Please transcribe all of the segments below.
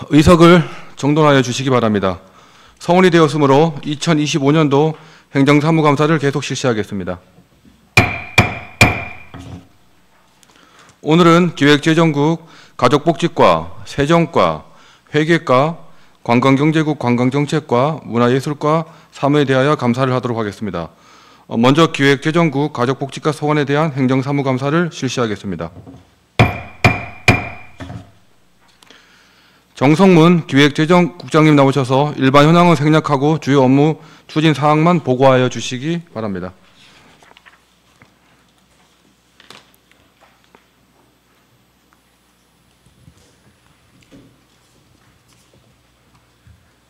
의석을 정돈하여 주시기 바랍니다. 성원이 되었으므로 2025년도 행정사무감사를 계속 실시하겠습니다. 오늘은 기획재정국, 가족복지과, 세정과, 회계과, 관광경제국 관광정책과, 문화예술과 사무에 대하여 감사를 하도록 하겠습니다. 먼저 기획재정국, 가족복지과 소원에 대한 행정사무감사를 실시하겠습니다. 정성문 기획재정국장님 나오셔서 일반 현황은 생략하고 주요 업무 추진 사항만 보고하여 주시기 바랍니다.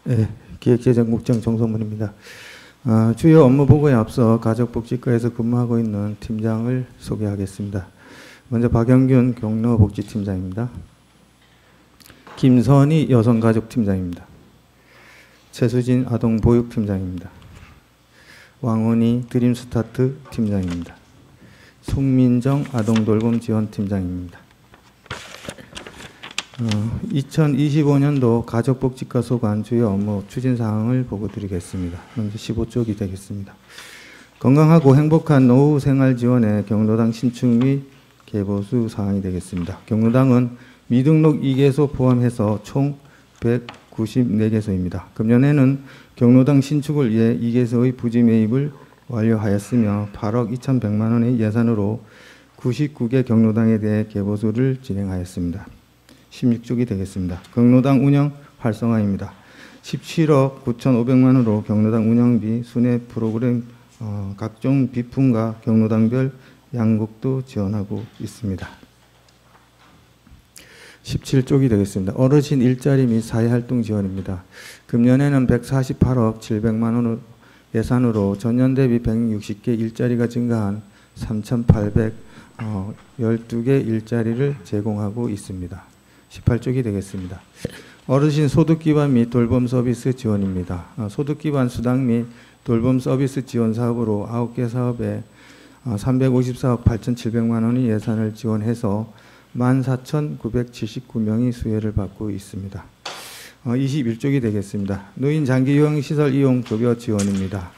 네, 기획재정국장 정성문입니다. 주요 업무 보고에 앞서 가족복지과에서 근무하고 있는 팀장을 소개하겠습니다. 먼저 박영균 경로복지팀장입니다. 김선희 여성가족팀장입니다. 최수진 아동보육팀장입니다. 왕원희 드림스타트 팀장입니다. 송민정 아동돌봄지원팀장입니다. 2025년도 가족복지과 소관 주요 업무 추진사항을 보고드리겠습니다. 먼저 15쪽이 되겠습니다. 건강하고 행복한 노후 생활 지원의 경로당 신축 및 개보수 사항이 되겠습니다. 경로당은 미등록 2개소 포함해서 총 194개소입니다. 금년에는 경로당 신축을 위해 2개소의 부지 매입을 완료하였으며 8억 2,100만 원의 예산으로 99개 경로당에 대해 개보수를 진행하였습니다. 16쪽이 되겠습니다. 경로당 운영 활성화입니다. 17억 9,500만 원으로 경로당 운영비, 순회 프로그램, 각종 비품과 경로당별 양국도 지원하고 있습니다. 17쪽이 되겠습니다. 어르신 일자리 및 사회활동 지원입니다. 금년에는 148억 700만 원 예산으로 전년 대비 160개 일자리가 증가한 3,812개 일자리를 제공하고 있습니다. 18쪽이 되겠습니다. 어르신 소득 기반 및 돌봄 서비스 지원입니다. 소득 기반 수당 및 돌봄 서비스 지원 사업으로 9개 사업에 354억 8,700만 원의 예산을 지원해서 14,979명이 수혜를 받고 있습니다. 21쪽이 되겠습니다. 노인 장기 요양시설 이용 급여 지원입니다.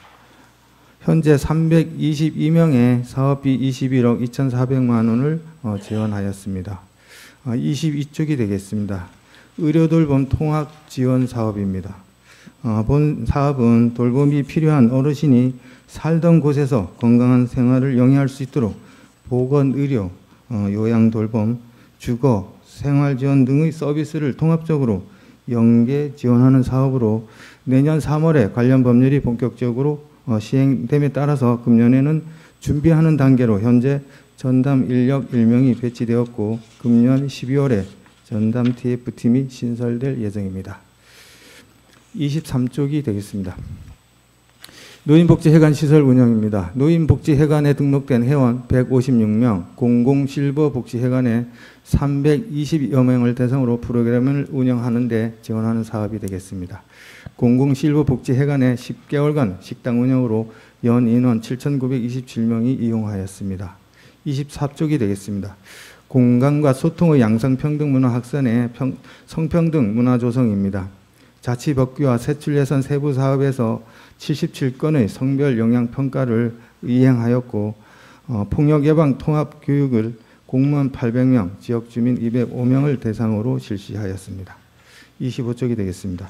현재 322명의 사업비 21억 2,400만 원을 지원하였습니다. 22쪽이 되겠습니다. 의료돌봄 통합 지원 사업입니다. 본 사업은 돌봄이 필요한 어르신이 살던 곳에서 건강한 생활을 영위할 수 있도록 보건의료, 요양돌봄, 주거, 생활지원 등의 서비스를 통합적으로 연계 지원하는 사업으로 내년 3월에 관련 법률이 본격적으로 시행됨에 따라서 금년에는 준비하는 단계로 현재 전담 인력 1명이 배치되었고 금년 12월에 전담 TF팀이 신설될 예정입니다. 23쪽이 되겠습니다. 노인복지회관시설 운영입니다. 노인복지회관에 등록된 회원 156명, 공공실버복지회관에 320여 명을 대상으로 프로그램을 운영하는 데 지원하는 사업이 되겠습니다. 공공실버복지회관에 10개월간 식당 운영으로 연 인원 7,927명이 이용하였습니다. 24쪽이 되겠습니다. 공간과 소통의 양성평등 문화 확산에 성평등 문화 조성입니다. 자치법규와 세출예산 세부 사업에서 77건의 성별 영향 평가를 이행하였고 폭력 예방 통합 교육을 공무원 800명, 지역 주민 205명을 대상으로 실시하였습니다. 25쪽이 되겠습니다.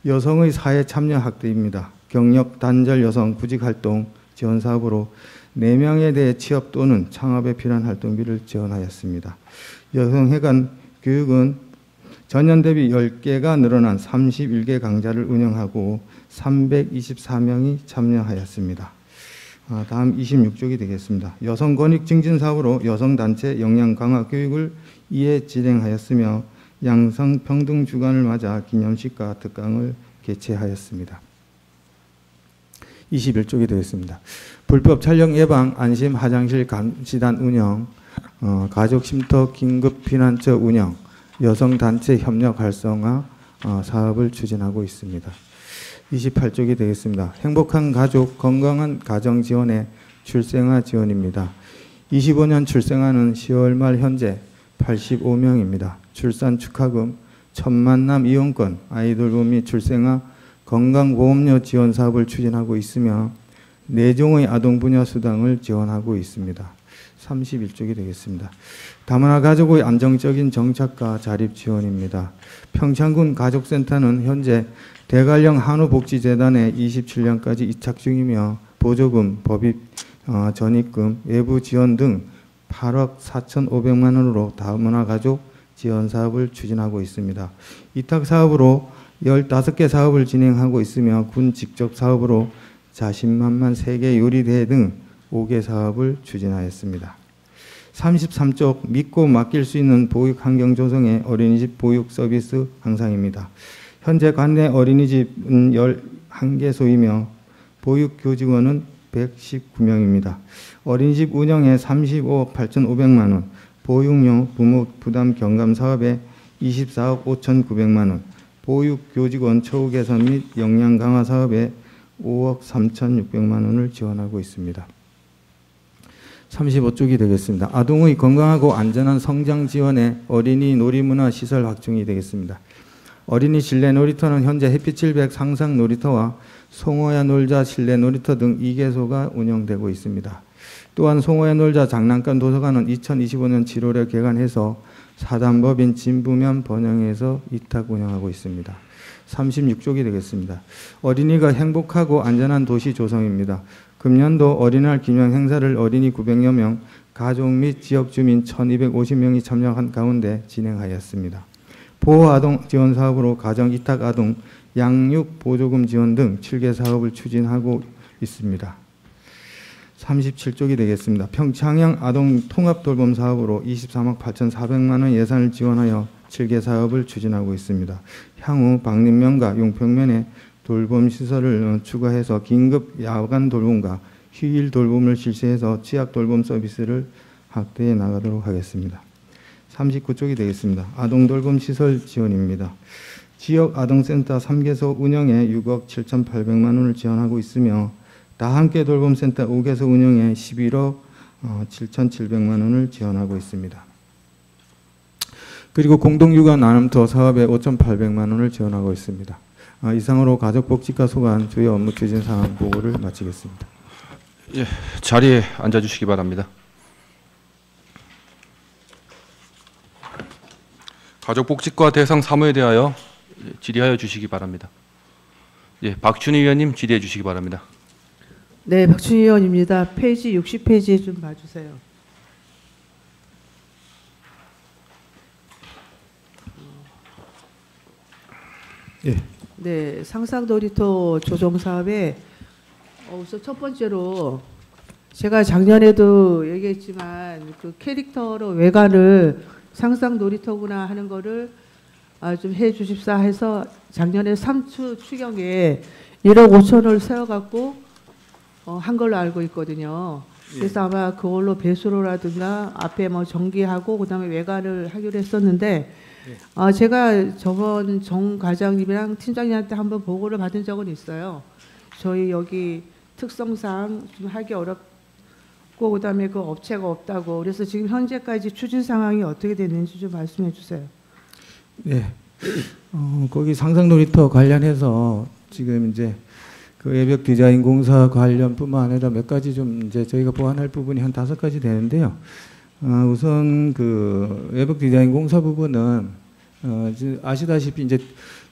여성의 사회 참여 확대입니다. 경력 단절 여성 구직 활동 지원 사업으로 4명에 대해 취업 또는 창업에 필요한 활동비를 지원하였습니다. 여성회관 교육은 전년 대비 10개가 늘어난 31개 강좌를 운영하고 324명이 참여하였습니다. 다음 26쪽이 되겠습니다. 여성 권익 증진 사업으로 여성단체 역량 강화 교육을 2회 진행하였으며 양성평등 주간을 맞아 기념식과 특강을 개최하였습니다. 21쪽이 되겠습니다. 불법 촬영 예방 안심 화장실 감시단 운영, 가족 쉼터 긴급 피난처 운영, 여성단체 협력 활성화 사업을 추진하고 있습니다. 28쪽이 되겠습니다. 행복한 가족, 건강한 가정 지원의 출생아 지원입니다. 25년 출생아는 10월 말 현재 85명입니다. 출산 축하금 천만남 이용권, 아이돌봄 및 출생아 건강보험료 지원 사업을 추진하고 있으며 4종의 아동 분야 수당을 지원하고 있습니다. 31쪽이 되겠습니다. 다문화 가족의 안정적인 정착과 자립 지원입니다. 평창군 가족센터는 현재 대관령 한우복지재단에 27년까지 이착 중이며 보조금, 법입 전입금, 외부 지원 등 8억 4,500만 원으로 다문화 가족 지원 사업을 추진하고 있습니다. 이탁 사업으로 15개 사업을 진행하고 있으며 군 직접 사업으로 자신만만 세계 요리대회 등 5개 사업을 추진하였습니다. 33쪽 믿고 맡길 수 있는 보육 환경 조성의 어린이집 보육 서비스 향상입니다. 현재 관내 어린이집은 11개소이며 보육 교직원은 119명입니다. 어린이집 운영에 35억 8,500만 원, 보육료 부모 부담 경감 사업에 24억 5,900만 원, 보육 교직원 처우 개선 및 역량 강화 사업에 5억 3,600만 원을 지원하고 있습니다. 35쪽이 되겠습니다. 아동의 건강하고 안전한 성장 지원에 어린이 놀이문화 시설 확충이 되겠습니다. 어린이 실내 놀이터는 현재 햇빛700 상상 놀이터와 송어야 놀자 실내 놀이터 등 2개소가 운영되고 있습니다. 또한 송어야 놀자 장난감 도서관은 2025년 7월에 개관해서 사단법인 진부면 번영에서 위탁 운영하고 있습니다. 36쪽이 되겠습니다. 어린이가 행복하고 안전한 도시 조성입니다. 금년도 어린이날 기념 행사를 어린이 900여 명, 가족 및 지역 주민 1,250명이 참여한 가운데 진행하였습니다. 보호아동 지원 사업으로 가정 이탁 아동 양육 보조금 지원 등 7개 사업을 추진하고 있습니다. 37쪽이 되겠습니다. 평창형 아동 통합 돌봄 사업으로 23억 8,400만 원 예산을 지원하여 7개 사업을 추진하고 있습니다. 향후 박림면과 용평면에 돌봄 시설을 추가해서 긴급 야간 돌봄과 휴일 돌봄을 실시해서 취약 돌봄 서비스를 확대해 나가도록 하겠습니다. 39쪽이 되겠습니다. 아동 돌봄 시설 지원입니다. 지역 아동센터 3개소 운영에 6억 7,800만 원을 지원하고 있으며 다함께 돌봄센터 5개소 운영에 11억 7,700만 원을 지원하고 있습니다. 그리고 공동육아 나눔터 사업에 5,800만 원을 지원하고 있습니다. 이상으로 가족복지과 소관 주요 업무 추진 사항 보고를 마치겠습니다. 예, 자리에 앉아주시기 바랍니다. 가족복지과 대상 사무에 대하여 질의하여 주시기 바랍니다. 예, 박춘희 의원님 질의해 주시기 바랍니다. 네, 박춘희 의원입니다. 페이지 60페이지 좀 봐주세요. 예. 네, 상상놀이터 조정 사업에 우선 첫 번째로 제가 작년에도 얘기했지만 그 캐릭터로 외관을 상상놀이터구나 하는 거를 좀 해주십사 해서 작년에 3주 추경에 1억 5천을 세워갖고 한 걸로 알고 있거든요. 그래서 아마 그걸로 배수로라든가 앞에 뭐 정비하고 그다음에 외관을 하기로 했었는데 제가 저번 정 과장님이랑 팀장님한테 한번 보고를 받은 적은 있어요. 저희 여기 특성상 좀 하기 어렵고 그다음에 그 업체가 없다고. 그래서 지금 현재까지 추진 상황이 어떻게 됐는지 좀 말씀해 주세요. 네. 거기 상상놀이터 관련해서 지금 이제 그 외벽 디자인 공사 관련뿐만 아니라 몇 가지 좀 이제 저희가 보완할 부분이 한 5가지 되는데요. 우선 그 외벽 디자인 공사 부분은 아시다시피 이제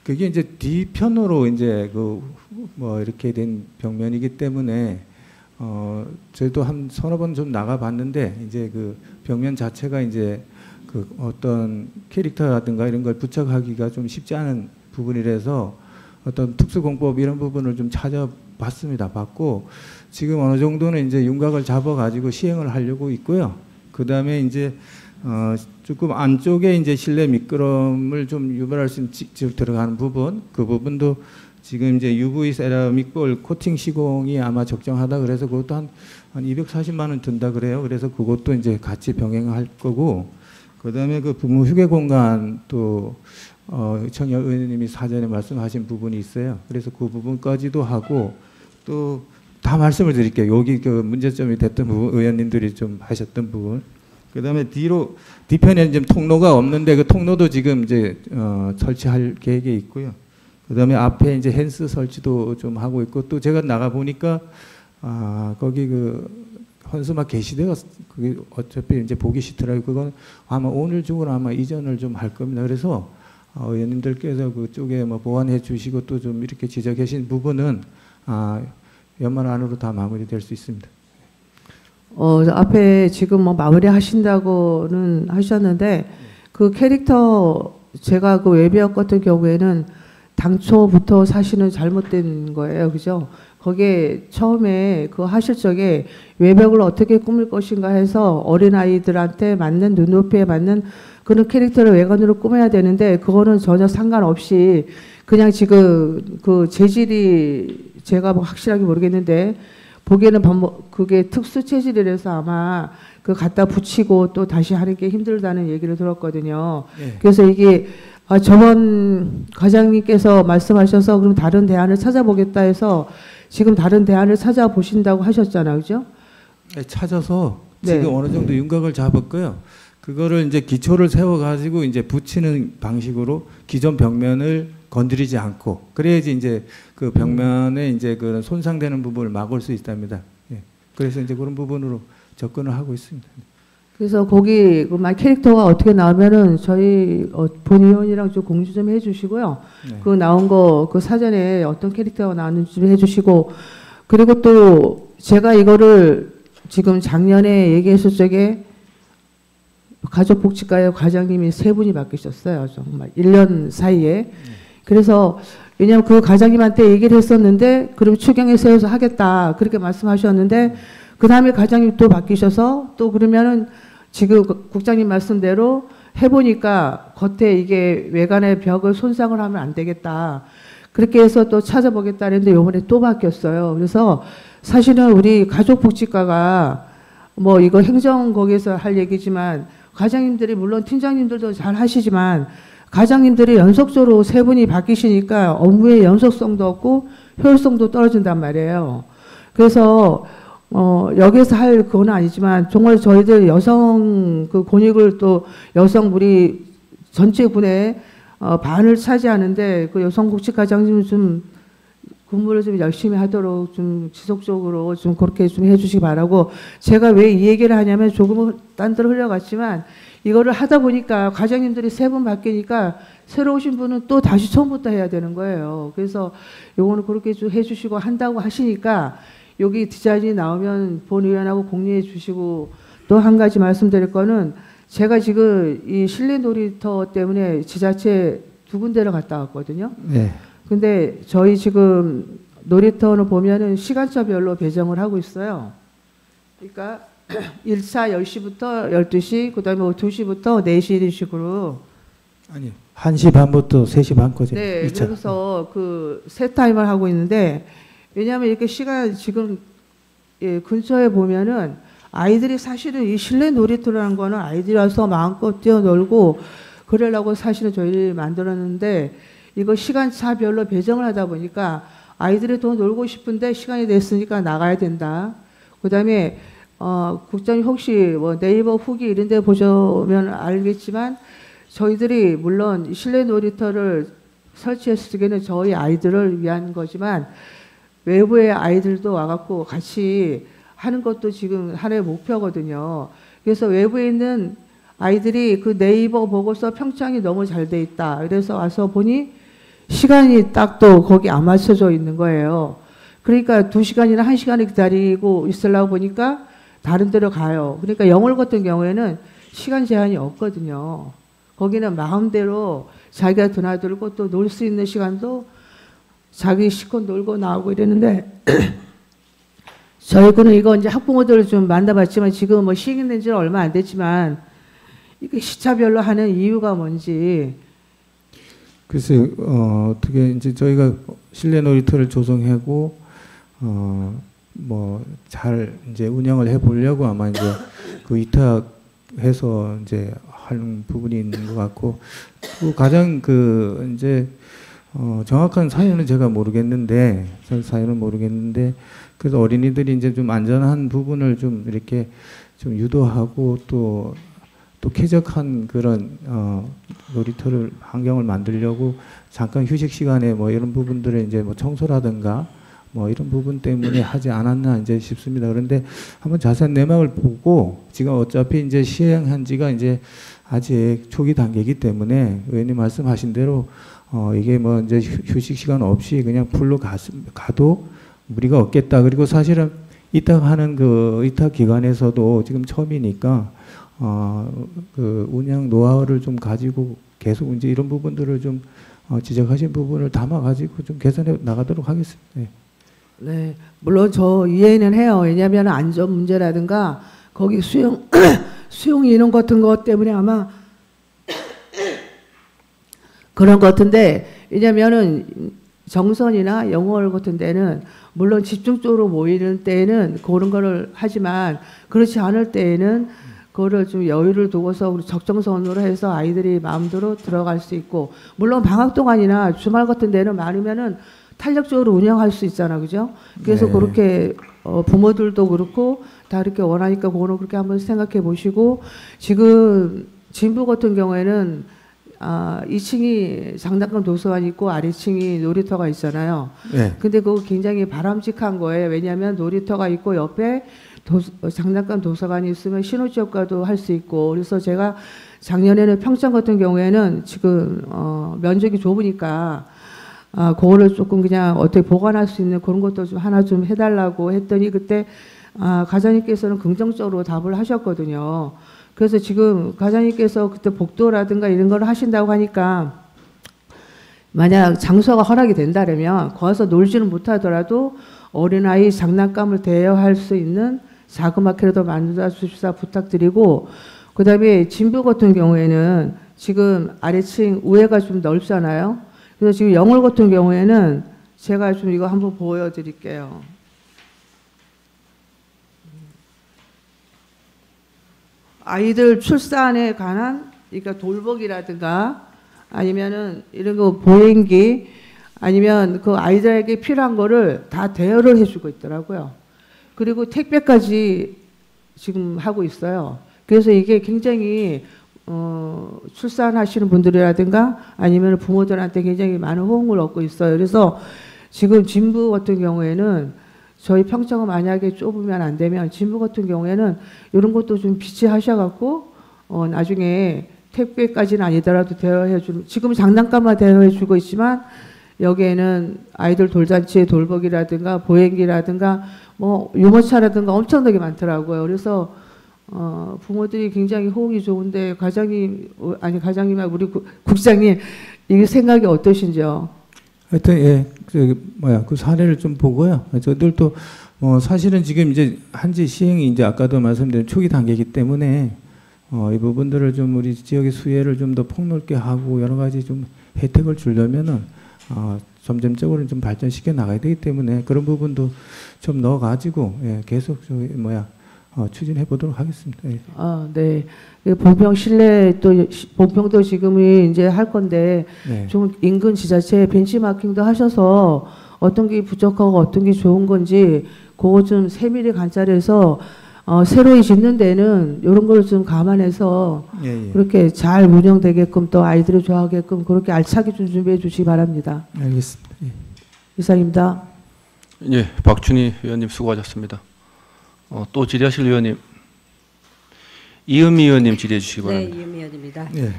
그게 이제 뒤편으로 이제 그 뭐 이렇게 된 벽면이기 때문에 저희도 한 서너 번 좀 나가봤는데 이제 그 벽면 자체가 이제 그 어떤 캐릭터라든가 이런 걸 부착하기가 좀 쉽지 않은 부분이라서 어떤 특수공법 이런 부분을 좀 찾아봤습니다. 봤고 지금 어느 정도는 이제 윤곽을 잡아가지고 시행을 하려고 있고요. 그 다음에 이제 조금 안쪽에 이제 실내 미끄럼을 좀 유발할 수 있는 직접 들어가는 부분, 그 부분도 지금 이제 UV 세라믹 볼 코팅 시공이 아마 적정하다 그래서 그것도 한 240만 원 든다 그래요. 그래서 그것도 이제 같이 병행할 거고, 그 다음에 그 부모 휴게 공간 또 청여 의원님이 사전에 말씀하신 부분이 있어요. 그래서 그 부분까지도 하고 또 다 말씀을 드릴게요. 여기 그 문제점이 됐던 부분, 의원님들이 좀 하셨던 부분. 그다음에 뒤편에 지금 통로가 없는데 그 통로도 지금 이제 설치할 계획에 있고요. 그다음에 앞에 이제 헨스 설치도 좀 하고 있고 또 제가 나가 보니까 거기 그 헌수막 게시대가 그게 어차피 이제 보기 싫더라고요. 그건 아마 오늘 중으로 아마 이전을 좀 할 겁니다. 그래서 의원님들께서 그쪽에 뭐 보완해 주시고 또 좀 이렇게 지적하신 부분은 연말 안으로 다 마무리될 수 있습니다. 앞에 지금 뭐 마무리 하신다고는 하셨는데 그 캐릭터 제가 그 웹이업 같은 경우에는 당초부터 사실은 잘못된 거예요. 그죠? 거기에 처음에 그 하실 적에 외벽을 어떻게 꾸밀 것인가 해서 어린아이들한테 맞는 눈높이에 맞는 그런 캐릭터를 외관으로 꾸며야 되는데 그거는 전혀 상관없이 그냥 지금 그 재질이 제가 뭐 확실하게 모르겠는데 보기에는 그게 특수 체질이라서 아마 그 갖다 붙이고 또 다시 하는 게 힘들다는 얘기를 들었거든요. 네. 그래서 이게 저번 과장님께서 말씀하셔서 그럼 다른 대안을 찾아보겠다 해서 지금 다른 대안을 찾아보신다고 하셨잖아요. 그죠? 네, 찾아서 지금 네. 어느 정도 윤곽을 잡았고요. 그거를 이제 기초를 세워가지고 이제 붙이는 방식으로 기존 벽면을 건드리지 않고 그래야지 이제 그 벽면에 이제 그런 손상되는 부분을 막을 수 있답니다. 예. 그래서 이제 그런 부분으로 접근을 하고 있습니다. 그래서 거기 그 캐릭터가 어떻게 나오면은 저희 본 의원이랑 좀 공지 좀 해주시고요. 네. 그 나온 거 그 사전에 어떤 캐릭터가 나왔는지 좀 해주시고 그리고 또 제가 이거를 지금 작년에 얘기했을 적에 가족복지과의 과장님이 3분이 바뀌셨어요. 정말 1년 사이에. 그래서 왜냐하면 그 과장님한테 얘기를 했었는데 그럼 추경에 세워서 하겠다 그렇게 말씀하셨는데 그 다음에 과장님 또 바뀌셔서 또 그러면은 지금 국장님 말씀대로 해보니까 겉에 이게 외관의 벽을 손상을 하면 안 되겠다. 그렇게 해서 또 찾아보겠다 했는데 요번에 또 바뀌었어요. 그래서 사실은 우리 가족복지과가 뭐 이거 행정 거기에서 할 얘기지만 과장님들이 물론 팀장님들도 잘 하시지만 과장님들이 연속적으로 3분이 바뀌시니까 업무의 연속성도 없고 효율성도 떨어진단 말이에요. 그래서 여기서 할 그건 아니지만 정말 저희들 여성 그 권익을 또 여성 우리 전체 군의 반을 차지하는데 그 여성복지과장님 좀 근무를 좀 열심히 하도록 좀 지속적으로 좀 그렇게 좀 해주시기 바라고 제가 왜 이 얘기를 하냐면 조금은 딴 데로 흘려갔지만 이거를 하다 보니까 과장님들이 3분 바뀌니까 새로 오신 분은 또 다시 처음부터 해야 되는 거예요. 그래서 요거는 그렇게 좀 해주시고 한다고 하시니까 여기 디자인이 나오면 본의원하고 공유해 주시고 또 한 가지 말씀드릴 거는 제가 지금 이 실내 놀이터 때문에 지자체 2군데를 갔다 왔거든요. 네. 근데 저희 지금 놀이터는 보면은 시간차별로 배정을 하고 있어요. 그러니까 1차 10시부터 12시, 그 다음에 2시부터 4시 이런 식으로. 아니요. 1시 반부터 3시 반까지. 네. 2차. 그래서 그 세 타임을 하고 있는데 왜냐하면 이렇게 시간 지금 근처에 보면은 아이들이 사실은 이 실내 놀이터라는 거는 아이들이 와서 마음껏 뛰어놀고 그러려고 사실은 저희를 만들었는데 이거 시간차별로 배정을 하다 보니까 아이들이 더 놀고 싶은데 시간이 됐으니까 나가야 된다. 그 다음에 국장님 혹시 뭐 네이버 후기 이런 데 보시면 알겠지만 저희들이 물론 실내 놀이터를 설치했을 때는 저희 아이들을 위한 거지만 외부의 아이들도 와갖고 같이 하는 것도 지금 하나의 목표거든요. 그래서 외부에 있는 아이들이 그 네이버 보고서 평창이 너무 잘 돼 있다. 그래서 와서 보니 시간이 딱 또 거기 안 맞춰져 있는 거예요. 그러니까 2시간이나 1시간을 기다리고 있으려고 보니까 다른 데로 가요. 그러니까 영월 같은 경우에는 시간 제한이 없거든요. 거기는 마음대로 자기가 드나들고 또 놀 수 있는 시간도 자기 실컷 놀고 나오고 이랬는데 저희 군은 이거 이제 학부모들을 좀 만나봤지만 지금 뭐 시행된 지는 얼마 안 됐지만 이게 시차별로 하는 이유가 뭔지. 글쎄요, 어떻게 이제 저희가 실내 놀이터를 조성하고 뭐 잘 이제 운영을 해보려고 아마 이제 그 위탁해서 이제 하는 부분이 있는 것 같고 그 가장 그 이제 정확한 사연은 제가 모르겠는데 그래서 어린이들이 이제 좀 안전한 부분을 좀 이렇게 좀 유도하고 또 또 쾌적한 그런 놀이터를 환경을 만들려고 잠깐 휴식 시간에 뭐 이런 부분들을 이제 뭐 청소라든가 뭐 이런 부분 때문에 하지 않았나 이제 싶습니다. 그런데 한번 자세한 내막을 보고 지금 어차피 이제 시행한 지가 이제 아직 초기 단계이기 때문에 의원님 말씀하신 대로 이게 뭐 이제 휴식 시간 없이 그냥 풀로 가도 무리가 없겠다. 그리고 사실은 위탁하는 그 위탁 기관에서도 지금 처음이니까 그 운영 노하우를 좀 가지고 계속 이제 이런 부분들을 좀 지적하신 부분을 담아 가지고 좀 개선해 나가도록 하겠습니다. 네. 네, 물론 저 이해는 해요. 왜냐하면 안전 문제라든가 거기 수용 인원 같은 것 때문에 아마 그런 것 같은데, 왜냐면은 정선이나 영월 같은 데는 물론 집중적으로 모이는 때에는 그런 거를 하지만 그렇지 않을 때에는 그거를 좀 여유를 두고서 우리 적정선으로 해서 아이들이 마음대로 들어갈 수 있고, 물론 방학 동안이나 주말 같은 데는 많으면은 탄력적으로 운영할 수 있잖아, 그죠? 그래서 네. 그렇게 부모들도 그렇고 다 이렇게 원하니까 그거는 그렇게 한번 생각해 보시고, 지금 진부 같은 경우에는 2층이 장난감 도서관이 있고 아래층이 놀이터가 있잖아요. 네. 근데 그거 굉장히 바람직한 거예요. 왜냐하면 놀이터가 있고 옆에 장난감 도서관이 있으면 신혼지역과도 할 수 있고, 그래서 제가 작년에는 평창 같은 경우에는 지금 면적이 좁으니까 그거를 조금 그냥 어떻게 보관할 수 있는 그런 것도 좀 하나 좀 해달라고 했더니 그때 과장님께서는 긍정적으로 답을 하셨거든요. 그래서 지금 과장님께서 그때 복도라든가 이런 걸 하신다고 하니까 만약 장소가 허락이 된다면 거기서 놀지는 못하더라도 어린아이 장난감을 대여할 수 있는 자그맣게라도 만들어 주십사 부탁드리고, 그 다음에 진부 같은 경우에는 지금 아래층 우회가 좀 넓잖아요. 그래서 지금 영월 같은 경우에는 제가 좀 이거 한번 보여드릴게요. 아이들 출산에 관한, 그러니까 돌보기라든가 아니면은 이런 거 보행기 아니면 그 아이들에게 필요한 거를 다 대여를 해주고 있더라고요. 그리고 택배까지 지금 하고 있어요. 그래서 이게 굉장히 출산하시는 분들이라든가 아니면 부모들한테 굉장히 많은 호응을 얻고 있어요. 그래서 지금 진부 같은 경우에는 저희 평창은 만약에 좁으면 안 되면 진부 같은 경우에는 이런 것도 좀 비치하셔갖고 나중에 택배까지는 아니더라도 대여해주는, 지금 장난감만 대여해주고 있지만 여기에는 아이들 돌잔치의 돌보기라든가 보행기라든가 뭐 유모차라든가 엄청나게 많더라고요. 그래서 부모들이 굉장히 호응이 좋은데 과장님 우리 국장님 이 생각이 어떠신지요? 하여튼 예, 그 사례를 좀 보고요. 저들도 사실은 지금 이제 한지 시행이 이제 아까도 말씀드린 초기 단계이기 때문에 이 부분들을 좀 우리 지역의 수혜를 좀 더 폭넓게 하고 여러 가지 좀 혜택을 주려면은 점점적으로 좀 발전시켜 나가야 되기 때문에 그런 부분도 좀 넣어가지고 계속 추진해 보도록 하겠습니다. 예. 네. 본평 실내 또 본평도 지금이 이제 할 건데 네. 좀 인근 지자체 벤치마킹도 하셔서 어떤 게 부족하고 어떤 게 좋은 건지 그거 좀 세밀히 관찰해서 새로이 짓는 데는 이런 걸 좀 감안해서 그렇게 잘 운영되게끔 또 아이들이 좋아하게끔 그렇게 알차게 좀 준비해 주시기 바랍니다. 알겠습니다. 예. 이상입니다. 예, 박준희 의원님 수고하셨습니다. 또 질의하실 의원님, 이은미 의원님 질의해 주시기 바랍니다. 네, 이은미 의원입니다. 예.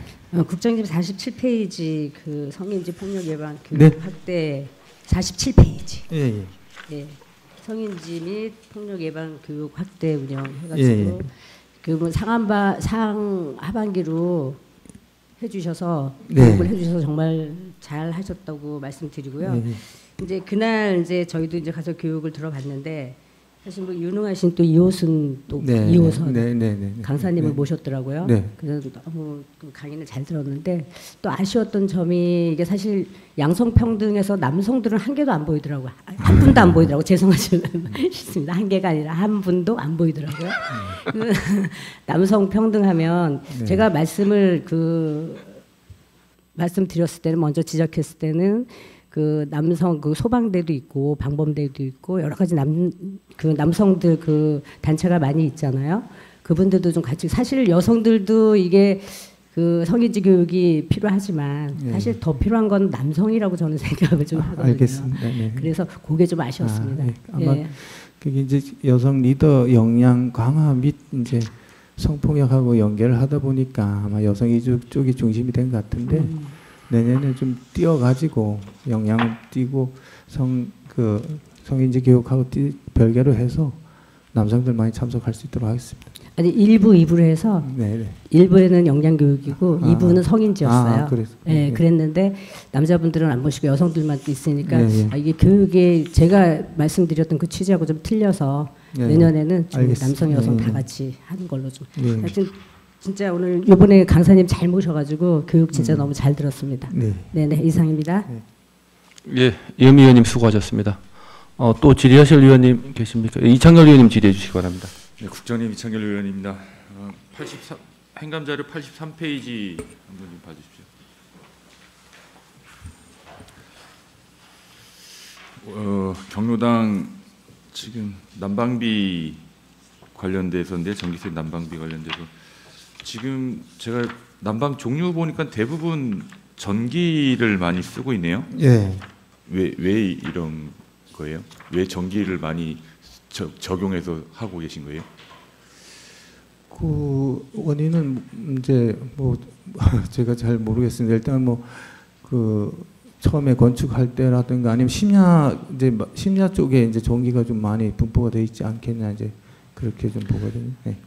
국장님 47페이지 그 성인지 폭력 예방 교육 네. 확대 47페이지. 예. 네. 성인지 및 폭력 예방 교육 확대 운영 해가지고 예. 그 상하반기로 해주셔서 네. 교육을 해주셔서 정말 잘 하셨다고 말씀드리고요. 이제 그날 이제 저희도 이제 가서 교육을 들어봤는데 사실 뭐 유능하신 또 이호선 강사님을 모셨더라고요. 네. 그래서 너무 그 강의는 잘 들었는데 또 아쉬웠던 점이 이게 사실 양성평등에서 남성들은 한 개도 안 보이더라고요. 한 분도 안 보이더라고요. 죄송하지만 싶습니다. 한 개가 아니라 한 분도 안 보이더라고요. 그 남성평등하면 네. 제가 말씀드렸을 때는 먼저 지적했을 때는 그 남성 그 소방대도 있고 방범대도 있고 여러 가지 남성들 그 단체가 많이 있잖아요. 그분들도 좀 같이 사실 여성들도 이게 그 성인지 교육이 필요하지만 예. 사실 더 필요한 건 남성이라고 저는 생각을 좀 하거든요. 알겠습니다. 네. 그래서 그게 좀 아쉬웠습니다. 예. 아마 예. 그게 이제 여성 리더 역량 강화 및 이제 성폭력하고 연결을 하다 보니까 아마 여성 이주 쪽이 중심이 된 것 같은데 내년에 좀 띄어가지고 역량을 띄고 성인지 교육하고 별개로 해서 남성들 많이 참석할 수 있도록 하겠습니다. 아니 1부, 2부로 해서 네. 1부에는 영양교육이고 아. 2부는 성인지였어요. 그래서 예, 그랬는데 남자분들은 안 보시고 여성들만 있으니까 예. 이게 교육이 제가 말씀드렸던 그 취지하고 좀 틀려서 예. 내년에는 좀 알겠습니다. 남성 여성 예. 다 같이 하는 걸로 좀. 예. 하여튼 진짜 오늘 이번에 강사님 잘 모셔가지고 교육 진짜 너무 잘 들었습니다. 네. 네네 이상입니다. 예, 이은미 의원님 수고하셨습니다. 또 질의하실 의원님 계십니까? 이창열 의원님 질의해 주시기 바랍니다. 네, 국장님 이창열 의원입니다. 83 행감자료 83페이지 한번 좀 봐주십시오. 경로당 지금 난방비 관련돼서인데 전기세 난방비 관련돼서 지금 제가 난방 종류 보니까 대부분 전기를 많이 쓰고 있네요. 예. 왜 이런 거예요? 왜 전기를 많이 적용해서 하고 계신 거예요? 그 원인은 이제 뭐 제가 잘 모르겠습니다. 일단 뭐 그 처음에 건축할 때라든가 아니면 심야 쪽에 이제 전기가 좀 많이 분포가 돼 있지 않겠냐 이제 그렇게 좀 보거든요. 네.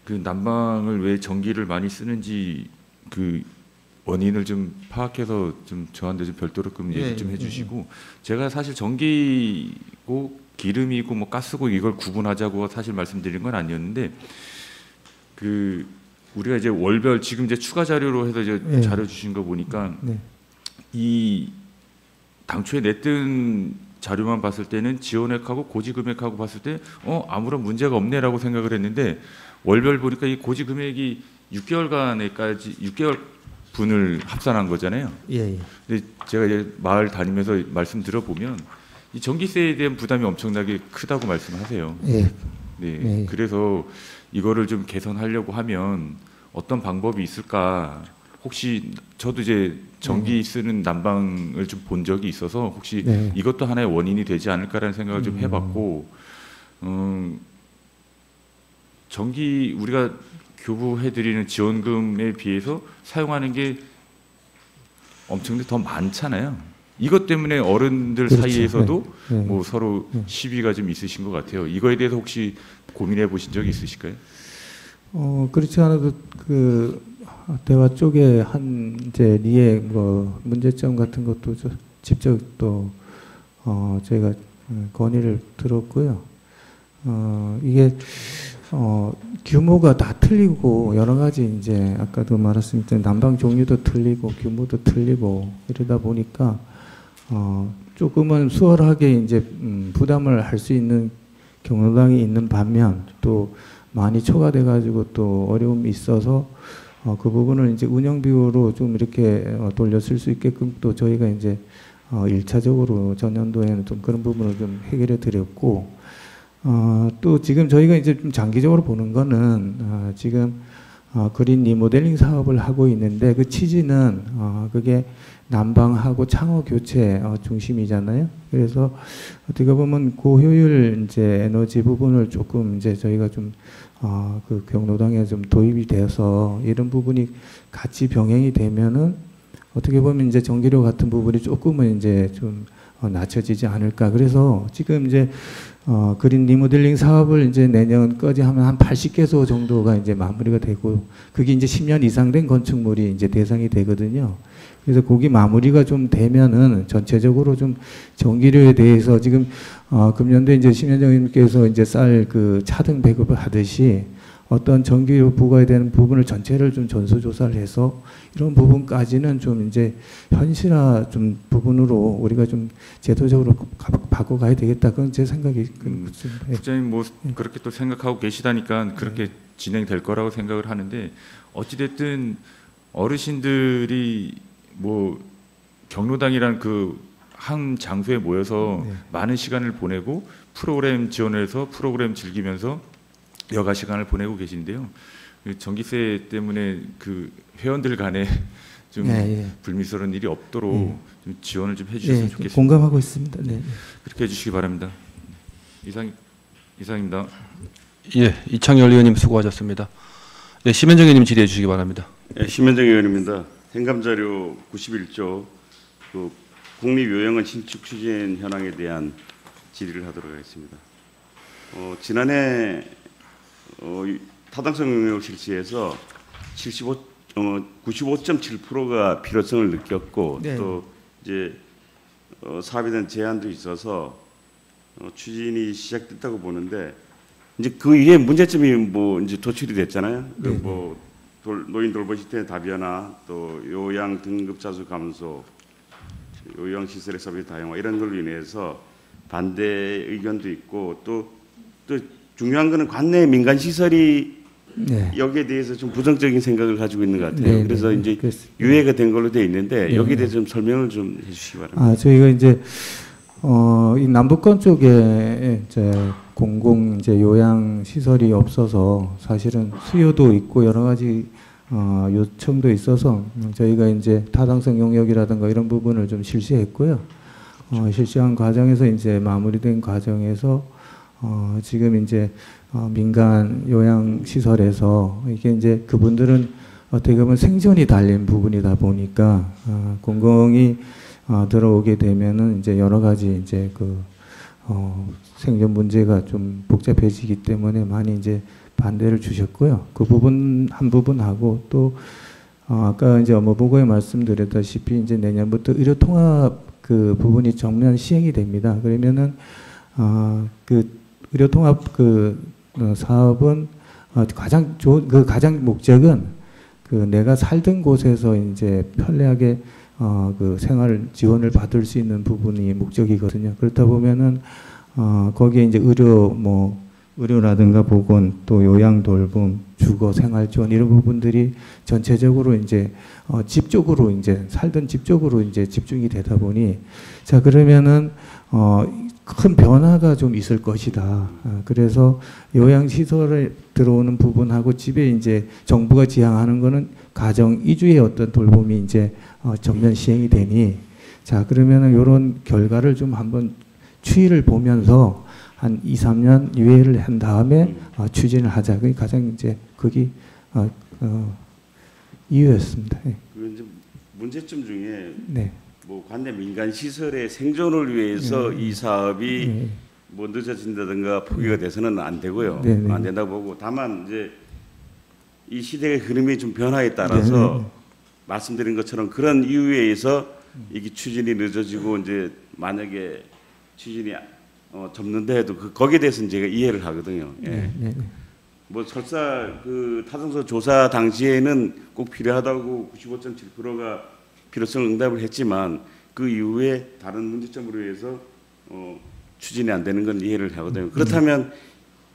그 난방을 왜 전기를 많이 쓰는지 그 원인을 좀 파악해서 좀 저한테 좀 별도로 좀 얘기 좀 해주시고 제가 사실 전기고 기름이고 뭐 가스고 이걸 구분하자고 사실 말씀드린 건 아니었는데 그 우리가 이제 월별 지금 이제 추가 자료로 해서 이제 자료 주신 거 보니까 이 당초에 냈던 자료만 봤을 때는 지원액하고 고지 금액하고 봤을 때 아무런 문제가 없네라고 생각을 했는데 월별 보니까 이 고지 금액이 6개월간에까지 6개월 분을 합산한 거잖아요. 예. 근데 제가 이제 마을 다니면서 말씀 들어보면 이 전기세에 대한 부담이 엄청나게 크다고 말씀하세요. 예. 네. 그래서 이거를 좀 개선하려고 하면 어떤 방법이 있을까? 혹시 저도 이제 전기 쓰는 난방을 좀 본 적이 있어서 혹시 이것도 하나의 원인이 되지 않을까라는 생각을 좀 해봤고, 전기 우리가 교부해드리는 지원금에 비해서 사용하는 게 엄청나게 더 많잖아요. 이것 때문에 어른들 그렇죠. 사이에서도 네. 뭐 서로 시비가 좀 있으신 것 같아요. 이거에 대해서 혹시 고민해 보신 적이 있으실까요? 그렇지 않아도 그 대화 쪽에 한 이제 리에 뭐 문제점 같은 것도 직접 또 저희가 건의를 들었고요. 이게 규모가 다 틀리고 여러 가지 이제 아까도 말했습니다. 난방 종류도 틀리고 규모도 틀리고 이러다 보니까 조금은 수월하게 이제 부담을 할 수 있는 경로당이 있는 반면 또 많이 초과돼 가지고 또 어려움이 있어서 그 부분을 이제 운영 비용으로 좀 이렇게 돌려 쓸 수 있게끔 또 저희가 이제 1차적으로 전년도에는 좀 그런 부분을 좀 해결해 드렸고 또 지금 저희가 이제 좀 장기적으로 보는 거는 지금 그린 리모델링 사업을 하고 있는데 그 취지는 그게 난방하고 창호 교체 중심이잖아요. 그래서 어떻게 보면 고효율 이제 에너지 부분을 조금 이제 저희가 좀 그 경로당에 좀 도입이 되어서 이런 부분이 같이 병행이 되면은 어떻게 보면 이제 전기료 같은 부분이 조금은 이제 좀 낮춰지지 않을까. 그래서 지금 이제 그린 리모델링 사업을 이제 내년까지 하면 한 80개소 정도가 이제 마무리가 되고 그게 이제 10년 이상 된 건축물이 이제 대상이 되거든요. 그래서 거기 마무리가 좀 되면은 전체적으로 좀 전기료에 대해서 지금 금년도에 이제 심현정님께서 이제 쌀 그 차등 배급을 하듯이 어떤 전기료 부과에 되는 부분을 전체를 좀 전수조사를 해서 이런 부분까지는 좀 이제 현실화 좀 부분으로 우리가 좀 제도적으로 바꿔가야 되겠다. 그건 제 생각이 그렇습니다. 국장님 뭐 그렇게 또 생각하고 계시다니까 그렇게 진행될 거라고 생각을 하는데 어찌됐든 어르신들이 뭐 경로당이란 그 한 장소에 모여서 많은 시간을 보내고 프로그램 지원해서 프로그램 즐기면서 여가 시간을 보내고 계신데요. 그 전기세 때문에 그 회원들 간에 좀 불미스러운 일이 없도록 좀 지원을 좀 해주셨으면 좋겠습니다. 공감하고 있습니다. 네. 그렇게 해주시기 바랍니다. 이상입니다. 예, 이창열 의원님 수고하셨습니다. 네, 심현정 의원님 질의해 주시기 바랍니다. 네, 심현정 의원입니다. 행감자료 91조 그 국립요양원 신축 추진 현황에 대한 질의를 하도록 하겠습니다. 지난해 타당성 영역 실시에서 95.7%가 필요성을 느꼈고 네. 또 이제 사업에 대한 제한도 있어서 추진이 시작됐다고 보는데 이제 그 이게 문제점이 뭐 이제 도출이 됐잖아요. 그 뭐 노인 돌보 시스템 다변화, 또 요양 등급 자수 감소, 요양 시설의 서비스 다양화 이런 걸로 인해서 반대 의견도 있고 또 중요한 거는 관내 민간 시설이 여기에 대해서 좀 부정적인 생각을 가지고 있는 것 같아요. 그래서 이제 그렇습니다. 유예가 된 걸로 되어 있는데 여기에 대해서 좀 설명을 좀 해주시기 바랍니다. 저희가 이제 이 남북권 쪽에 이제 공공 이제 요양 시설이 없어서 사실은 수요도 있고 여러 가지 요청도 있어서 저희가 이제 타당성 용역이라든가 이런 부분을 좀 실시했고요. 실시한 과정에서 이제 마무리된 과정에서 지금 이제 민간 요양 시설에서 이게 이제 그분들은 어떻게 보면 생존이 달린 부분이다 보니까 공공이 들어오게 되면은 이제 여러 가지 이제 그 생존 문제가 좀 복잡해지기 때문에 많이 이제 반대를 주셨고요. 그 부분 한 부분하고 또 아까 이제 업무보고에 말씀드렸다시피 이제 내년부터 의료 통합 그 부분이 전면 시행이 됩니다. 그러면은 그 의료 통합 그 사업은 가장 좋은 그 가장 목적은 그 내가 살던 곳에서 이제 편리하게 그 생활 지원을 받을 수 있는 부분이 목적이거든요. 그렇다 보면은 거기에 이제 의료라든가 보건 또 요양 돌봄, 주거 생활 지원 이런 부분들이 전체적으로 이제 집 쪽으로 이제 살던 집 쪽으로 이제 집중이 되다 보니 자 그러면은 큰 변화가 좀 있을 것이다. 그래서 요양 시설에 들어오는 부분하고 집에 이제 정부가 지향하는 거는 가정 이주의 어떤 돌봄이 이제 전면 시행이 되니 자 그러면은 이런 결과를 좀 한번 추이를 보면서 한 2, 3년 유예를 한 다음에 추진을 하자. 그게 가장 이제 그게 이유였습니다. 네. 그 이제 문제점 중에 네. 뭐 관내 민간 시설의 생존을 위해서 이 사업이 뭐 늦어진다든가 포기가 돼서는 안 되고요. 안 된다고 보고 다만 이제 이 시대의 흐름이 좀 변화에 따라서 말씀드린 것처럼 그런 이유에 의해서 이게 추진이 늦어지고 이제 만약에 추진이 접는다 해도 거기에 대해서는 제가 이해를 하거든요. 예. 뭐 설사 그 타당성 조사 당시에는 꼭 필요하다고 95.7%가 필요성 응답을 했지만 그 이후에 다른 문제점으로 해서 추진이 안 되는 건 이해를 하거든요. 그렇다면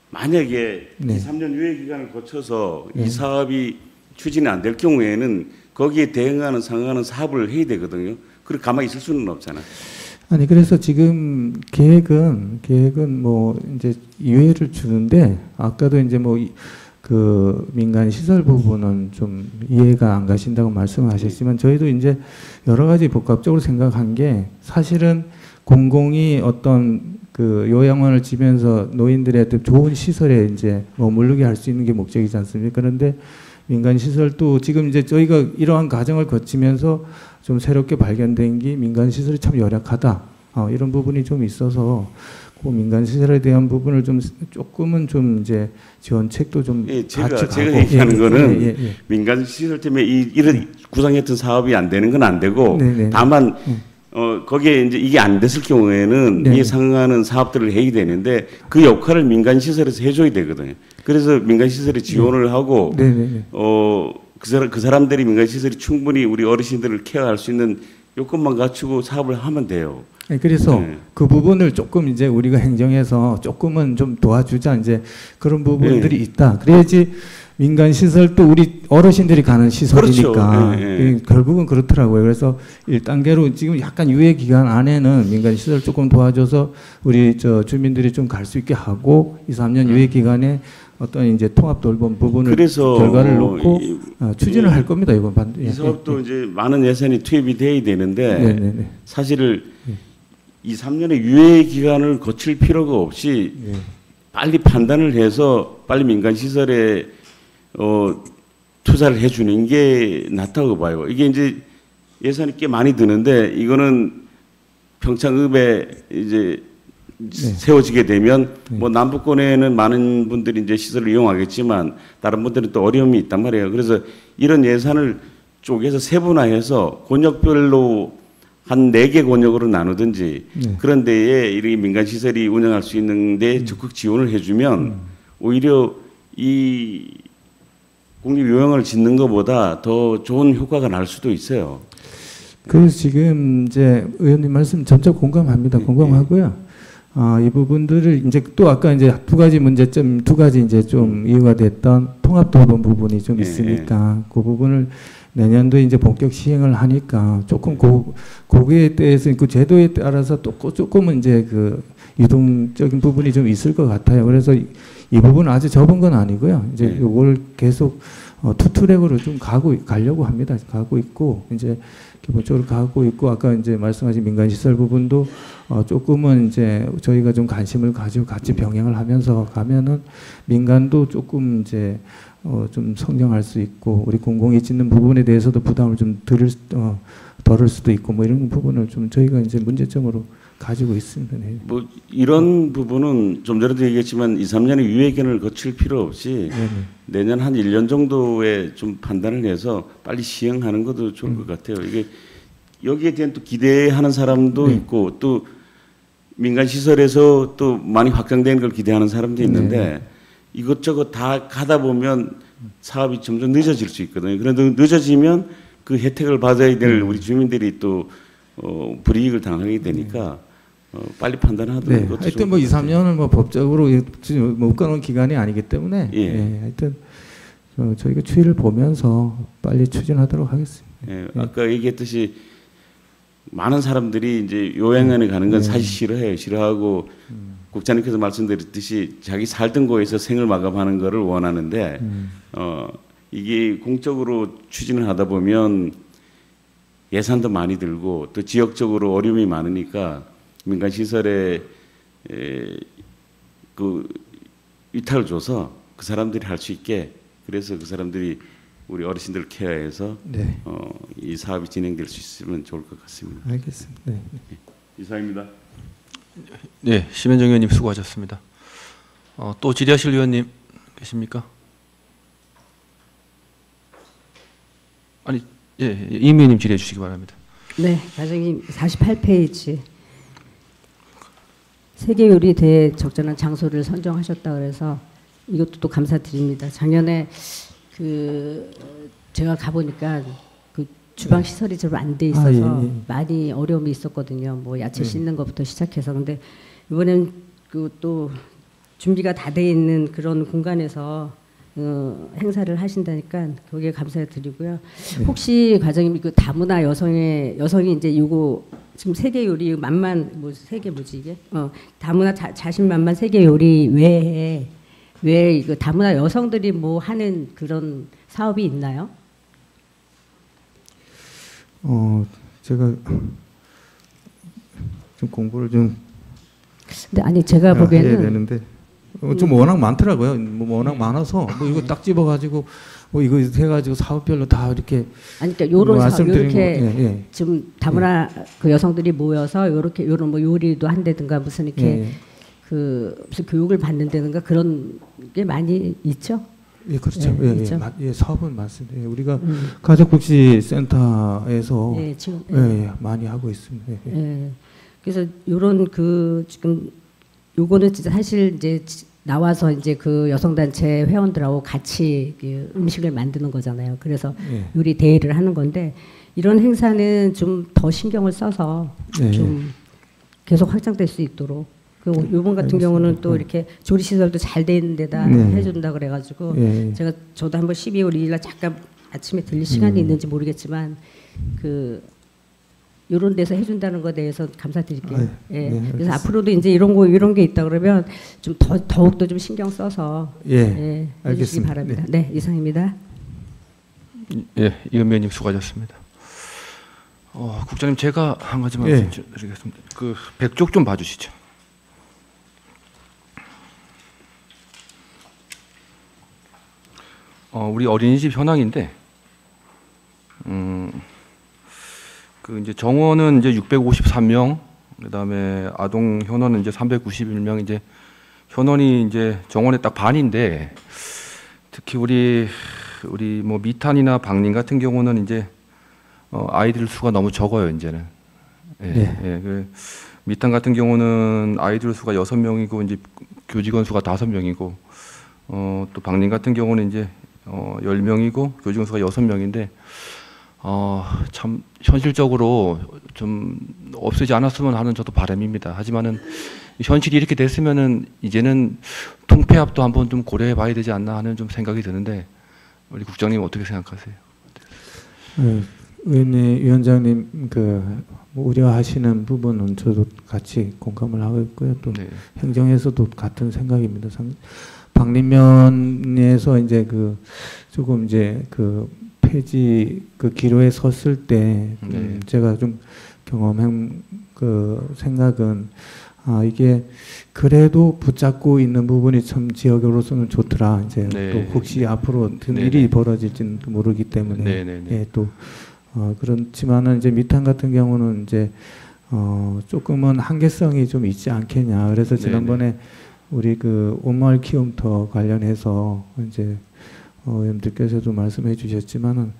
만약에 2, 3년 유예 기간을 거쳐서 이 사업이 추진이 안 될 경우에는 거기에 대응하는 상응하는 사업을 해야 되거든요. 그렇게 가만히 있을 수는 없잖아요. 아니 그래서 지금 계획은 뭐 이제 유예를 주는데 아까도 이제 뭐 그 민간 시설 부분은 좀 이해가 안 가신다고 말씀하셨지만 저희도 이제 여러 가지 복합적으로 생각한 게 사실은 공공이 어떤 그 요양원을 지면서 노인들의 좋은 시설에 이제 머무르게 할 수 있는 게 목적이지 않습니까? 그런데 민간 시설도 지금 이제 저희가 이러한 과정을 거치면서 좀 새롭게 발견된 게 민간 시설이 참 열악하다. 이런 부분이 좀 있어서 그 민간 시설에 대한 부분을 좀 조금은 좀 이제 지원책도 좀 제가 얘기하는 거는 민간 시설 때문에 이런 구상했던 사업이 안 되는 건 안 되고 다만 거기에 이제 이게 안 됐을 경우에는 이에 상응하는 사업들을 해야 되는데 그 역할을 민간 시설에서 해줘야 되거든요. 그래서 민간 시설에 지원을 하고 그 사람들이 민간 시설이 충분히 우리 어르신들을 케어할 수 있는 요건만 갖추고 사업을 하면 돼요. 그래서 그 부분을 조금 이제 우리가 행정에서 조금은 좀 도와주자 이제 그런 부분들이 있다. 그래야지 민간 시설도 우리 어르신들이 가는 시설이니까 그렇죠. 결국은 그렇더라고요. 그래서 1단계로 지금 약간 유예 기간 안에는 민간 시설 조금 도와줘서 우리 저 주민들이 좀 갈 수 있게 하고 2, 3년 유예 기간에 어떤 이제 통합 돌봄 부분을 그래서 결과를 놓고 추진을 할 겁니다. 이번 이 사업도 이제 많은 예산이 투입이 돼야 되는데 네네네. 사실 2, 3년의 유예 기간을 거칠 필요가 없이 빨리 판단을 해서 빨리 민간 시설에 투자를 해주는 게 낫다고 봐요. 이게 이제 예산이 꽤 많이 드는데 이거는 평창읍에 이제 세워지게 되면 뭐 남부권에는 많은 분들이 이제 시설을 이용하겠지만 다른 분들은 또 어려움이 있단 말이에요. 그래서 이런 예산을 쪼개서 세분화해서 권역별로 한 4개 권역으로 나누든지 그런 데에 이 민간 시설이 운영할 수 있는 데 적극 지원을 해주면 오히려 이 국립요양을 짓는 것보다 더 좋은 효과가 날 수도 있어요. 그래서 지금 이제 의원님 말씀 전적 공감합니다. 공감하고요. 이 부분들을 이제 또 아까 이제 두 가지 문제점, 두 가지 이제 좀 이유가 됐던 통합 돌봄 부분이 좀 있으니까 그 부분을 내년도에 이제 본격 시행을 하니까 조금 거기에 대해서 그 제도에 따라서 또 조금은 이제 그 유동적인 부분이 좀 있을 것 같아요. 그래서 이 부분은 아주 접은 건 아니고요. 이제 이걸 계속 투트랙으로 좀 가려고 합니다. 가고 있고 이제 기본적으로 가고 있고 아까 이제 말씀하신 민간 시설 부분도 조금은 이제 저희가 좀 관심을 가지고 같이 병행을 하면서 가면은 민간도 조금 이제 좀 성장할 수 있고 우리 공공이 짓는 부분에 대해서도 부담을 좀 덜을 수도 있고 뭐 이런 부분을 좀 저희가 이제 문제점으로 가지고 있습니다. 네. 뭐 이런 부분은 좀 전에도 얘기했지만 2, 3년의 유예기간을 거칠 필요 없이 내년 한 1년 정도에 좀 판단을 해서 빨리 시행하는 것도 좋을 것 같아요. 이게 여기에 대한 또 기대하는 사람도 있고 또 민간 시설에서 또 많이 확장되는 걸 기대하는 사람도 있는데 이것저것 다 가다 보면 사업이 점점 늦어질 수 있거든요. 그런데 늦어지면 그 혜택을 받아야 될 우리 주민들이 또 불이익을 당하게 되니까 빨리 판단하도록 것도 하여튼 뭐 2, 3년은 뭐 법적으로 묶어놓은 기간이 아니기 때문에 하여튼 저희가 추이를 보면서 빨리 추진하도록 하겠습니다. 아까 얘기했듯이 많은 사람들이 이제 요양원에 가는 건 사실 싫어해요. 싫어하고 국장님께서 말씀드렸듯이 자기 살던 곳에서 생을 마감하는 것을 원하는데 이게 공적으로 추진을 하다 보면 예산도 많이 들고 또 지역적으로 어려움이 많으니까 민간 시설에 그 위탁을 줘서 그 사람들이 할 수 있게 그래서 그 사람들이 우리 어르신들 케어해서 이 사업이 진행될 수 있으면 좋을 것 같습니다. 알겠습니다. 네. 이상입니다. 네, 심현정 의원님 수고하셨습니다. 또 질의하실 의원님 계십니까? 아니, 임 의원님 질의해 주시기 바랍니다. 네, 과장님 48페이지 세계 요리 대회 적절한 장소를 선정하셨다 그래서 이것도 또 감사드립니다. 작년에 제가 가보니까 그 주방 시설이 좀 안 돼 있어서 많이 어려움이 있었거든요. 뭐 야채 씻는 것부터 시작해서 근데 이번엔 그 또 준비가 다 돼 있는 그런 공간에서 행사를 하신다니까 거기에 감사드리고요. 혹시 과장님 그 다문화 여성이 이제 요거 지금 세계 요리 만만 뭐 세계 뭐지 이게 다문화 자신만만 세계 요리 외에 왜 이거 다문화 여성들이 뭐 하는 그런 사업이 있나요? 제가 좀 공부를 좀 근데 아니 제가 보기에는 해야 되는데 좀 워낙 많더라고요. 뭐 워낙 많아서 뭐 이거 딱 집어가지고 뭐 이거 해가지고 사업별로 다 이렇게 아니 그러니까 요런 사업 이렇게 지금 다문화 그 여성들이 모여서 요렇게 요런 뭐 요리도 한다든가 무슨 이렇게 무슨 교육을 받는다든가 그런 게 많이 있죠. 예, 그렇죠. 사업은 많습니다. 우리가 가족복지센터에서 지금 많이 하고 있습니다. 그래서 요런 지금 요거는 진짜 사실 이제 나와서 이제 그 여성단체 회원들하고 같이 음식을 만드는 거잖아요. 그래서 요리 대회를 하는 건데 이런 행사는 좀 더 신경을 써서 좀 계속 확장될 수 있도록. 요번 같은 경우는 또 이렇게 조리 시설도 잘 돼 있는 데다 해준다 그래가지고 저도 한번 12월 2일날 잠깐 아침에 들릴 시간이 있는지 모르겠지만 이런 데서 해준다는 것에 대해서 감사드릴게요. 네, 예. 네, 그래서 앞으로도 이제 이런 게 있다 그러면 좀 더욱더 좀 신경 써서 예, 해주시기 알겠습니다. 바랍니다. 네, 이상입니다. 예, 이은배님 수고하셨습니다. 국장님 제가 한 가지만 예. 말씀드리겠습니다. 그 100쪽 좀 봐주시죠. 우리 어린이집 현황인데, 그 이제 정원은 이제 653명, 그다음에 아동 현원은 이제 391명, 이제 현원이 이제 정원의 딱 반인데, 특히 우리 뭐 미탄이나 박림 같은 경우는 이제 아이들 수가 너무 적어요, 이제는. 예, 네. 예, 그 미탄 같은 경우는 아이들 수가 6명이고 이제 교직원 수가 5명이고, 또 박림 같은 경우는 이제 10명이고 교직원 수가 6명인데, 참 현실적으로 좀 없애지 않았으면 하는 저도 바람입니다. 하지만은 현실이 이렇게 됐으면은 이제는 통폐합도 한번 좀 고려해 봐야 되지 않나 하는 좀 생각이 드는데, 우리 국장님 어떻게 생각하세요? 위원장님 뭐 우려하시는 부분은 저도 같이 공감을 하고 있고요. 또 네. 행정에서도 같은 생각입니다. 방림면에서 이제 조금 이제 폐지 기로에 섰을 때 네. 제가 좀 경험한 생각은 이게 그래도 붙잡고 있는 부분이 참 지역으로서는 좋더라. 이제 네. 또 혹시 앞으로 어떤 네. 일이 벌어질지는 또 모르기 때문에 네, 네, 네. 예, 또 그렇지만은 이제 미탄 같은 경우는 이제 조금은 한계성이 좀 있지 않겠냐. 그래서 지난번에 우리 온마을 키움터 관련해서 이제 의원님들께서도 말씀해 주셨지만은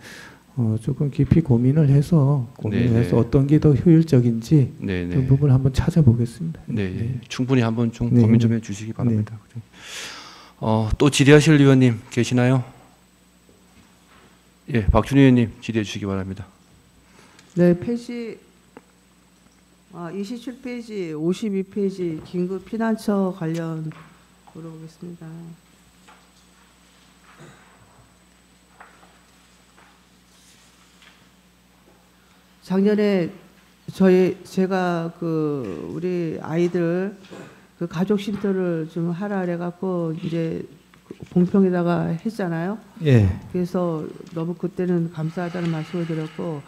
조금 깊이 고민을 해서 어떤 게 더 효율적인지 그 부분을 한번 찾아보겠습니다. 네, 충분히 한번 좀 네. 고민 좀 해주시기 바랍니다. 또 질의하실 의원님 계시나요? 예, 박준희 의원님 질의해 주시기 바랍니다. 네, 페이지 27페이지, 52페이지 긴급 피난처 관련 물어보겠습니다. 작년에 제가 우리 아이들 가족 쉼터를 좀 하라 그래갖고 이제 봉평에다가 했잖아요. 예. 그래서 너무 그때는 감사하다는 말씀을 드렸고,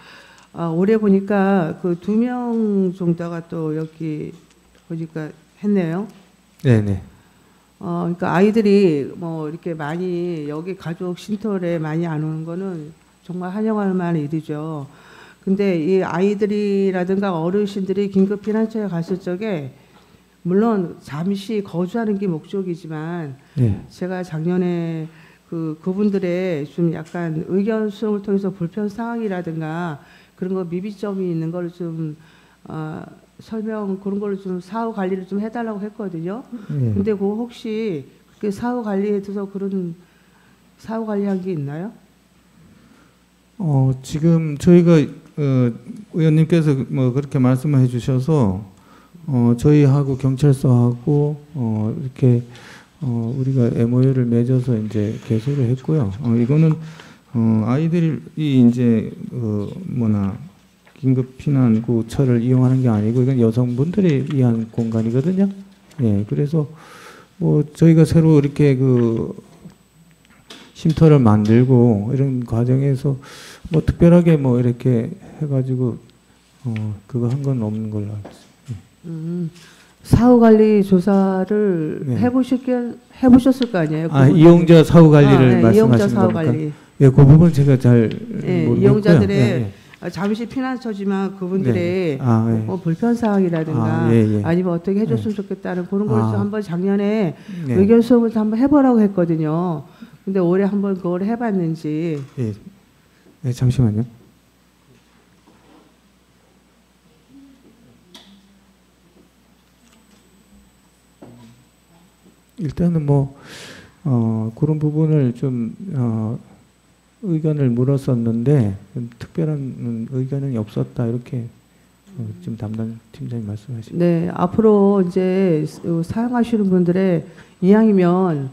올해 보니까 2명 정도가 또 여기 보니까 했네요. 네네. 그러니까 아이들이 뭐 이렇게 많이 여기 가족 쉼터에 많이 안 오는 거는 정말 환영할 만한 일이죠. 근데 이 아이들이라든가 어르신들이 긴급 피난처에 갔을 적에 물론 잠시 거주하는 게 목적이지만 제가 작년에 그분들의 좀 약간 의견 수용을 통해서 불편 사항이라든가 그런 거 미비점이 있는 걸 좀 설명 그런 걸 좀 사후 관리를 좀 해달라고 했거든요. 근데 혹시 그 사후 관리에 들어서 그런 사후 관리한 게 있나요? 지금 저희가 의원님께서 뭐 그렇게 말씀해 주셔서 저희하고 경찰서하고 이렇게 우리가 MOU를 맺어서 이제 개소를 했고요. 이거는 아이들이 이제 긴급 피난구처를 이용하는 게 아니고 이건 여성분들이 위한 공간이거든요. 예, 그래서 뭐 저희가 새로 이렇게 쉼터를 만들고 이런 과정에서 뭐 특별하게 뭐 이렇게 해가지고 그거 한 건 없는 걸로 알고 있습니다. 사후 관리 조사를 해보셨을 거 아니에요? 이용자 사후 관리를 말씀하시는 이용자 사후 겁니까? 관리. 예, 그 부분 제가 잘 모르겠고요. 이용자들의 잠시 피난처지만 그분들의 뭐 불편 사항이라든가 아니면 어떻게 해줬으면 좋겠다는 그런 걸 한번 작년에 의견 수업을 한번 해보라고 했거든요. 근데 올해 한번 그걸 해봤는지. 네, 잠시만요. 일단은 뭐 그런 부분을 좀 의견을 물었었는데 특별한 의견은 없었다 이렇게 지금 담당 팀장님 말씀하시죠. 네, 앞으로 이제 사용하시는 분들의 이왕이면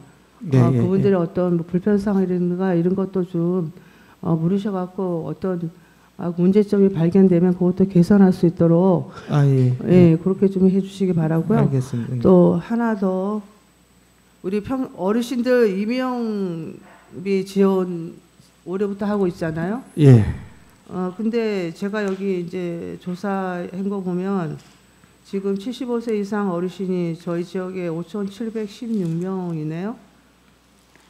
그분들의 어떤 뭐 불편사항이라든가 이런 것도 좀 물으셔갖고 어떤 문제점이 발견되면 그것도 개선할 수 있도록 예. 예, 그렇게 좀 해주시기 바라고요. 알겠습니다. 또 하나 더 우리 어르신들 임용비 지원 올해부터 하고 있잖아요. 예. 근데 제가 여기 이제 조사한 거 보면 지금 75세 이상 어르신이 저희 지역에 5,716명이네요.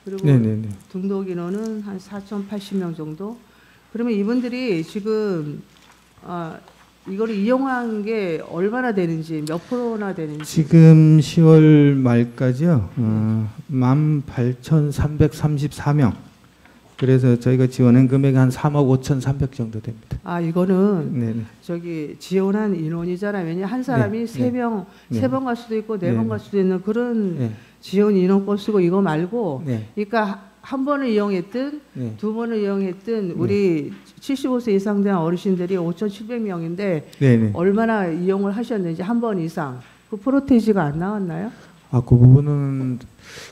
그리고 네네네. 등록 인원은 한 4,080명 정도. 그러면 이분들이 지금 이걸 이용한 게 얼마나 되는지, 몇 프로나 되는지. 지금 10월 말까지요. 18,334명. 그래서 저희가 지원한 금액이 한 3억 5,300 정도 됩니다. 이거는 네네. 저기 지원한 인원이잖아요. 왜냐 한 사람이 네, 세 명, 네. 세 번 갈 수도 있고 네 네, 번 갈 수도 있는 그런 네. 지원 인원 건수고 이거 말고, 네. 그러니까 한 번을 이용했든 네. 두 번을 이용했든 우리 75세 이상 된 어르신들이 5,700명인데 네네. 얼마나 이용을 하셨는지 한 번 이상 그 프로테이지가 안 나왔나요? 그 부분은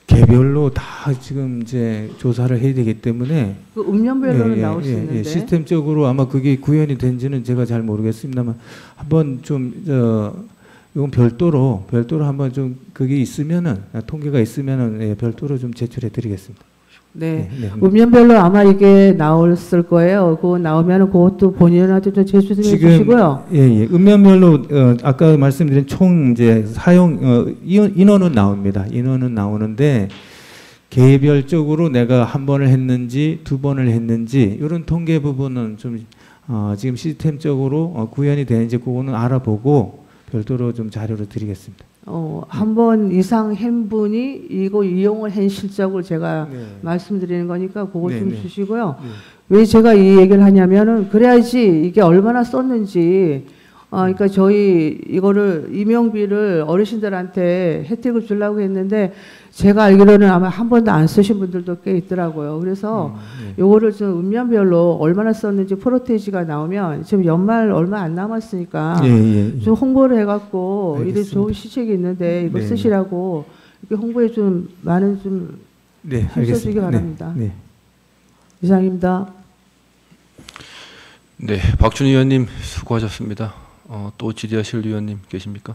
개별로 다 지금 이제 조사를 해야 되기 때문에 그 읍면별로는 나올 수 있는데 시스템적으로 아마 그게 구현이 된지는 제가 잘 모르겠습니다만 한번 좀 이건 별도로 한번 좀 그게 있으면은 통계가 있으면은 별도로 좀 제출해 드리겠습니다. 네. 읍면별로 아마 이게 나왔을 거예요. 그거 나오면은 그것도 본인한테 좀 제출 좀 해주시고요. 예. 읍면별로 아까 말씀드린 총 이제 사용 인원은 나옵니다. 인원은 나오는데 개별적으로 내가 한 번을 했는지 두 번을 했는지 이런 통계 부분은 좀 지금 시스템적으로 구현이 되는지 그거는 알아보고 별도로 좀 자료를 드리겠습니다. 한 번 이상 한 분이 이거 이용을 한 실적을 제가 네. 말씀드리는 거니까 그거 좀 네. 주시고요. 왜 제가 이 얘기를 하냐면은 그래야지 이게 얼마나 썼는지 그러니까 저희 이거를 임용비를 어르신들한테 혜택을 주려고 했는데 제가 알기로는 아마 한 번도 안 쓰신 분들도 꽤 있더라고요. 그래서 요거를 좀 읍면별로 얼마나 썼는지 프로테이지가 나오면 지금 연말 얼마 안 남았으니까 좀 홍보를 해갖고 이런 좋은 시책이 있는데 이거 쓰시라고 이렇게 홍보에 좀 많은 좀 힘써주기 바랍니다. 이상입니다. 네, 박준희 의원님 수고하셨습니다. 또 질의하실 의원님 계십니까?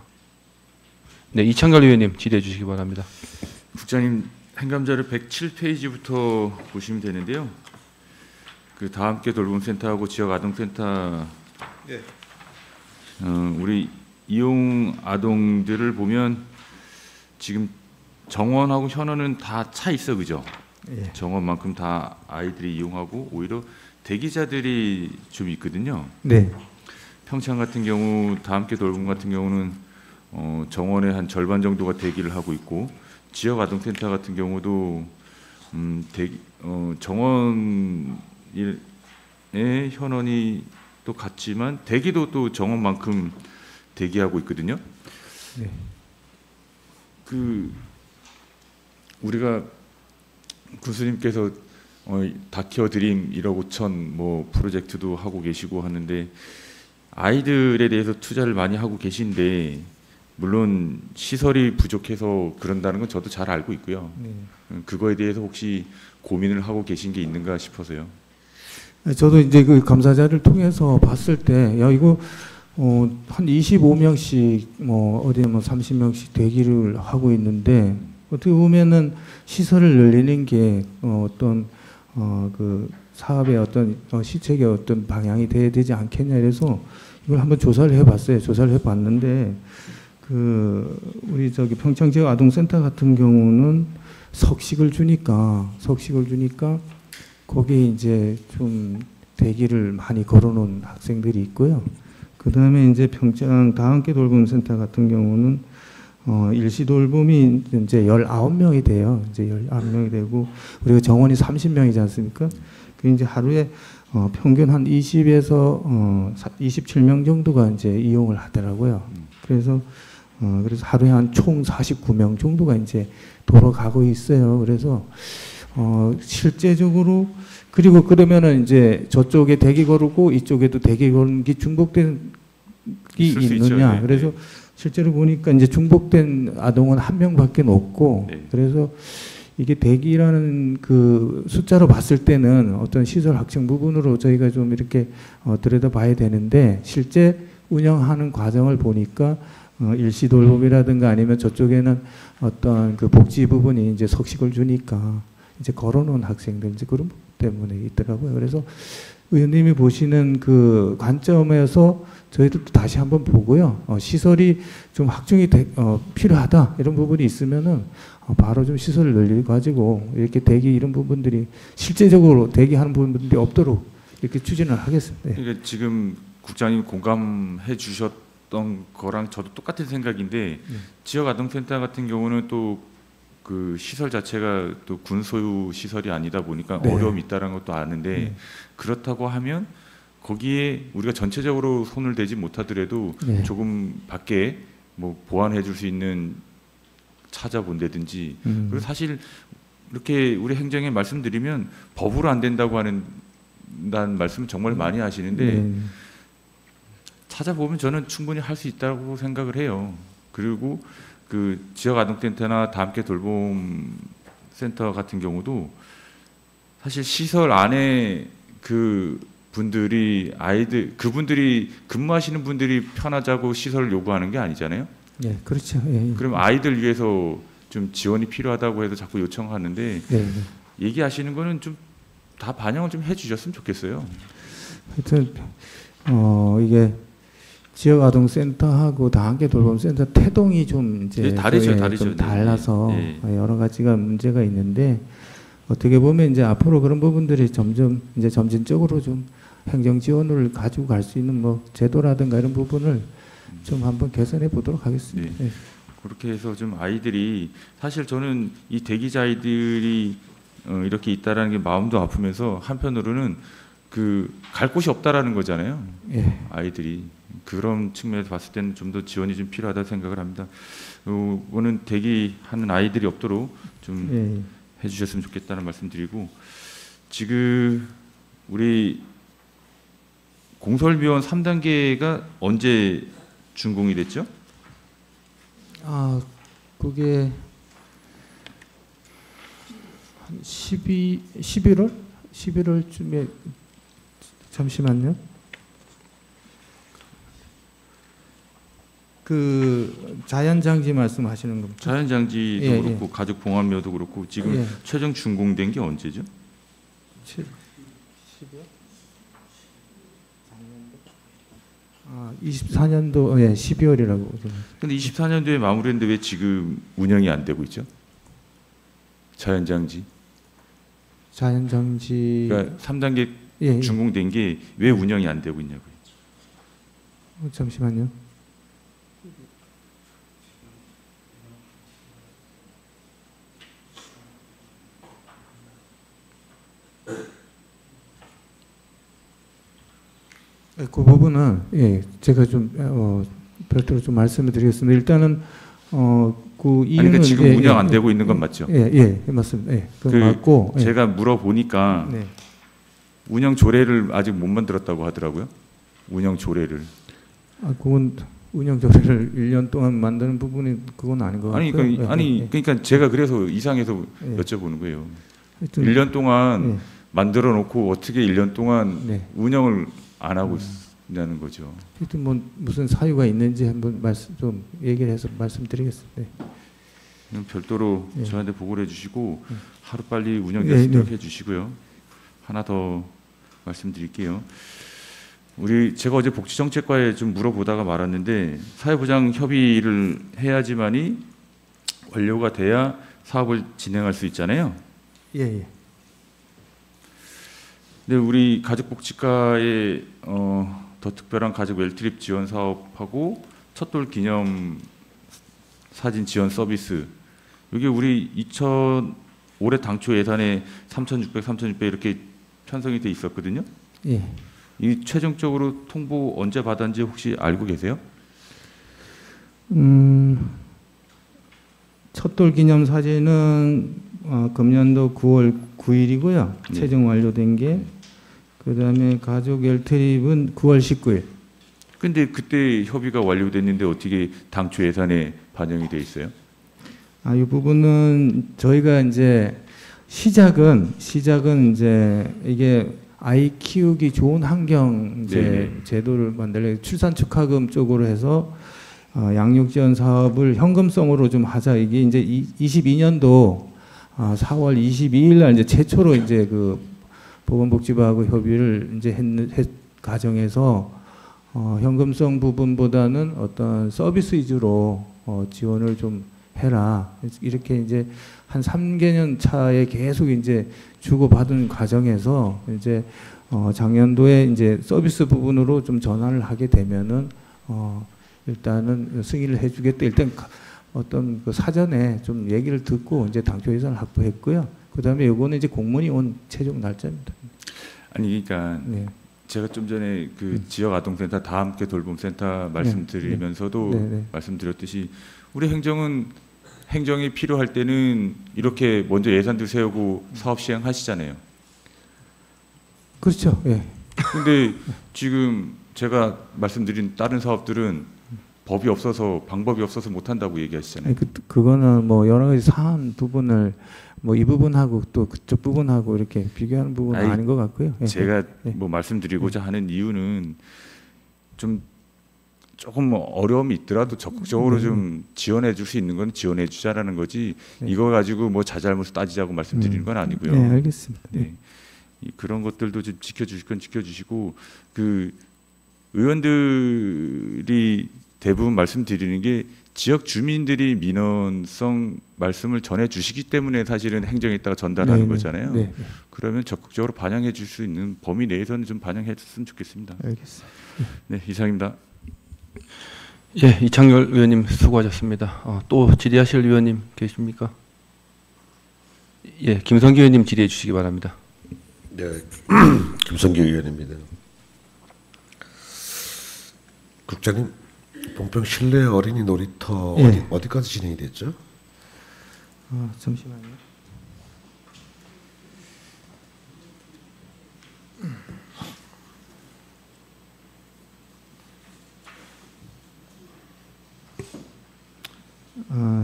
네, 이창걸 의원님 질의해 주시기 바랍니다. 국장님 행감자료 107페이지부터 보시면 되는데요. 그 다함께 돌봄센터하고 지역 아동센터 우리 이용 아동들을 보면 지금 정원하고 현원은 다 차 있어, 그죠? 정원만큼 다 아이들이 이용하고 오히려 대기자들이 좀 있거든요. 네. 평창 같은 경우 다함께 돌봄 같은 경우는 정원의 한 절반 정도가 대기를 하고 있고 지역 아동센터 같은 경우도 정원의 현원이 또 같지만 대기도 또 정원만큼 대기하고 있거든요. 네. 그 우리가 군수님께서 다케어 드림 1억 5천 뭐 프로젝트도 하고 계시고 하는데 아이들에 대해서 투자를 많이 하고 계신데 물론 시설이 부족해서 그런다는 건 저도 잘 알고 있고요. 그거에 대해서 혹시 고민을 하고 계신 게 있는가 싶어서요. 저도 이제 그 감사자를 통해서 봤을 때 야 이거 한 25명씩 뭐 어디에 뭐 30명씩 대기를 하고 있는데 어떻게 보면은 시설을 늘리는 게 어떤 그 사업의 어떤 시책의 어떤 방향이 돼야 되지 않겠냐 이래서 이걸 한번 조사를 해봤어요. 조사를 해봤는데 그 우리 저기 평창 지역 아동센터 같은 경우는 석식을 주니까 거기에 이제 좀 대기를 많이 걸어놓은 학생들이 있고요. 그 다음에 이제 평창 다함께 돌봄 센터 같은 경우는 일시 돌봄이 이제 19명이 돼요. 이제 19명이 되고 우리가 정원이 30명이지 않습니까? 그 이제 하루에 평균 한 20에서 27명 정도가 이제 이용을 하더라고요. 그래서 하루에 한 총 49명 정도가 이제 돌아가고 있어요. 그래서 실제적으로 그리고 그러면은 이제 저쪽에 대기 걸고 이쪽에도 대기 거는 게 중복된 게 있느냐? 그래서 실제로 보니까 이제 중복된 아동은 한 명밖에 없고 그래서 이게 대기라는 그 숫자로 봤을 때는 어떤 시설 확충 부분으로 저희가 좀 이렇게 들여다봐야 되는데 실제 운영하는 과정을 보니까 일시 돌봄이라든가 아니면 저쪽에는 어떤 그 복지 부분이 이제 석식을 주니까 이제 걸어놓은 학생들 이제 그런 부분 때문에 있더라고요. 그래서 의원님이 보시는 그 관점에서 저희도 다시 한번 보고요. 시설이 좀 확충이 필요하다 이런 부분이 있으면은 바로 좀 시설을 늘려 가지고 이렇게 대기 이런 부분들이 실제적으로 대기하는 부분들이 없도록 이렇게 추진을 하겠습니다. 네. 그러니까 지금 국장님 공감해 주셨던 거랑 저도 똑같은 생각인데 지역 아동센터 같은 경우는 또 그 시설 자체가 또 군 소유 시설이 아니다 보니까 네. 어려움이 있다는 것도 아는데 그렇다고 하면 거기에 우리가 전체적으로 손을 대지 못하더라도 네. 조금 밖에 뭐 보완해 줄 수 있는 찾아본다든지 그리고 사실 이렇게 우리 행정에 말씀드리면 법으로 안 된다고 하는 말씀 정말 많이 하시는데 찾아보면 저는 충분히 할 수 있다고 생각을 해요. 그리고 그 지역 아동센터나 다함께 돌봄 센터 같은 경우도 사실 시설 안에 그 분들이 그분들이 근무하시는 분들이 편하자고 시설을 요구하는 게 아니잖아요. 네, 그렇죠. 예. 그럼 아이들 위해서 좀 지원이 필요하다고 해서 자꾸 요청하는데 얘기하시는 거는 좀 다 반영을 좀 해주셨으면 좋겠어요. 하여튼 이게 지역 아동센터하고 다함께 돌봄센터 태동이 좀 이제 다르죠. 좀 달라서 네. 여러 가지가 문제가 있는데 어떻게 보면 이제 앞으로 그런 부분들이 점점 이제 점진적으로 좀 행정 지원을 가지고 갈 수 있는 뭐 제도라든가 이런 부분을 좀 한번 개선해 보도록 하겠습니다. 네. 그렇게 해서 좀 아이들이 사실 저는 이 대기자 아이들이 이렇게 있다라는 게 마음도 아프면서 한편으로는 그 갈 곳이 없다라는 거잖아요. 예. 아이들이 그런 측면에서 봤을 때는 좀 더 지원이 좀 필요하다 생각을 합니다. 이거는 대기하는 아이들이 없도록 좀 해주셨으면 좋겠다는 말씀드리고 지금 우리 공설비원 3단계가 언제 준공이 됐죠? 그게 한 11월쯤에 잠시만요. 그 자연장지 말씀하시는 겁니까? 자연장지도 그렇고 가족 봉합료도 그렇고 지금 최종 준공된 게 언제죠? 24년도 12월이라고. 근데 24년도에 마무리했는데 왜 지금 운영이 안 되고 있죠? 자연장지. 그러니까 3단계 준공된 게 왜 운영이 안 되고 있냐고요. 잠시만요. 그 부분은 제가 좀 별도로 좀 말씀을 드리겠습니다. 일단은 그 이유는 그러니까 지금 운영 안 되고 있는 건 맞죠? 맞습니다. 그건 맞고 제가 물어보니까 운영 조례를 아직 못 만들었다고 하더라고요. 운영 조례를. 그건 운영 조례를 1년 동안 만드는 부분이 그건 아닌 것 같아요. 그러니까 제가 그래서 이상해서 여쭤보는 거예요. 1년 동안 만들어 놓고 어떻게 1년 동안 운영을 안 하고 있냐는 거죠. 하여튼 뭐 무슨 사유가 있는지 한번 좀 얘기를 해서 말씀드리겠습니다. 별도로 저한테 보고를 해주시고 하루 빨리 운영됐도록 해주시고요. 하나 더 말씀드릴게요. 제가 어제 복지정책과에 좀 물어보다가 말았는데 사회보장 협의를 해야지만이 완료가 돼야 사업을 진행할 수 있잖아요. 예. 근데 우리 가족복지과의 더 특별한 가족 웰트립 지원 사업하고 첫돌 기념 사진 지원 서비스 이게 우리 올해 당초 예산에 3,600 이렇게 편성이 돼 있었거든요. 이 최종적으로 통보 언제 받았는지 혹시 알고 계세요? 첫돌 기념 사진은 금년도 9월 9일이고요. 최종 완료된 게. 그다음에 가족 웰트립은 9월 19일. 근데 그때 협의가 완료됐는데 어떻게 당초 예산에 반영이 돼 있어요? 이 부분은 저희가 이제 시작은 이제 이게 아이 키우기 좋은 환경 이제 제도를 만들려 출산 축하금 쪽으로 해서 양육 지원 사업을 현금성으로 좀 하자. 이게 이제 22년도 4월 22일 날 이제 최초로 이제 그 보건복지부하고 협의를 이제 했 가정에서 현금성 부분보다는 어떤 서비스 위주로 지원을 좀 해라. 이렇게 이제 한 3개년 차에 계속 이제 주고받은 과정에서 이제 작년도에 이제 서비스 부분으로 좀 전환을 하게 되면은 일단은 승인을 해주겠다. 일단 어떤 그 사전에 좀 얘기를 듣고 이제 당초 예산을 확보했고요. 그다음에 요거는 이제 공문이 온 최종 날짜입니다. 아니 그러니까 네. 제가 좀 전에 그 지역 아동센터 다 함께 돌봄센터 말씀드리면서도 말씀드렸듯이 우리 행정이 필요할 때는 이렇게 먼저 예산들 세우고 사업 시행하시잖아요. 그렇죠. 예. 근데 지금 제가 말씀드린 다른 사업들은 법이 없어서 방법이 없어서 못 한다고 얘기하시잖아요. 그거는 뭐 여러 가지 사안 부분을 뭐 이 부분하고 또 그쪽 부분하고 이렇게 비교하는 부분은 아닌 것 같고요. 예. 제가 뭐 말씀드리고자 하는 이유는 좀 조금 뭐 어려움이 있더라도 적극적으로 좀 지원해 줄 수 있는 건 지원해 주자라는 거지 이거 가지고 뭐 자잘못을 따지자고 말씀드리는 건 아니고요. 네, 알겠습니다. 네. 그런 것들도 좀 지켜주실 건 지켜주시고 그 의원들이 대부분 말씀드리는 게 지역 주민들이 민원성 말씀을 전해 주시기 때문에 사실은 행정에 있다가 전달하는 거잖아요. 네. 그러면 적극적으로 반영해 줄 수 있는 범위 내에서는 좀 반영해 줬으면 좋겠습니다. 알겠습니다. 네, 이상입니다. 예, 이창열 의원님 수고하셨습니다. 또 질의하실 의원님 계십니까? 예, 김성기 의원님 질의해 주시기 바랍니다. 네, 김성기 의원입니다. 국장님, 봉평 실내 어린이 놀이터 어디까지 진행이 됐죠? 잠시만요.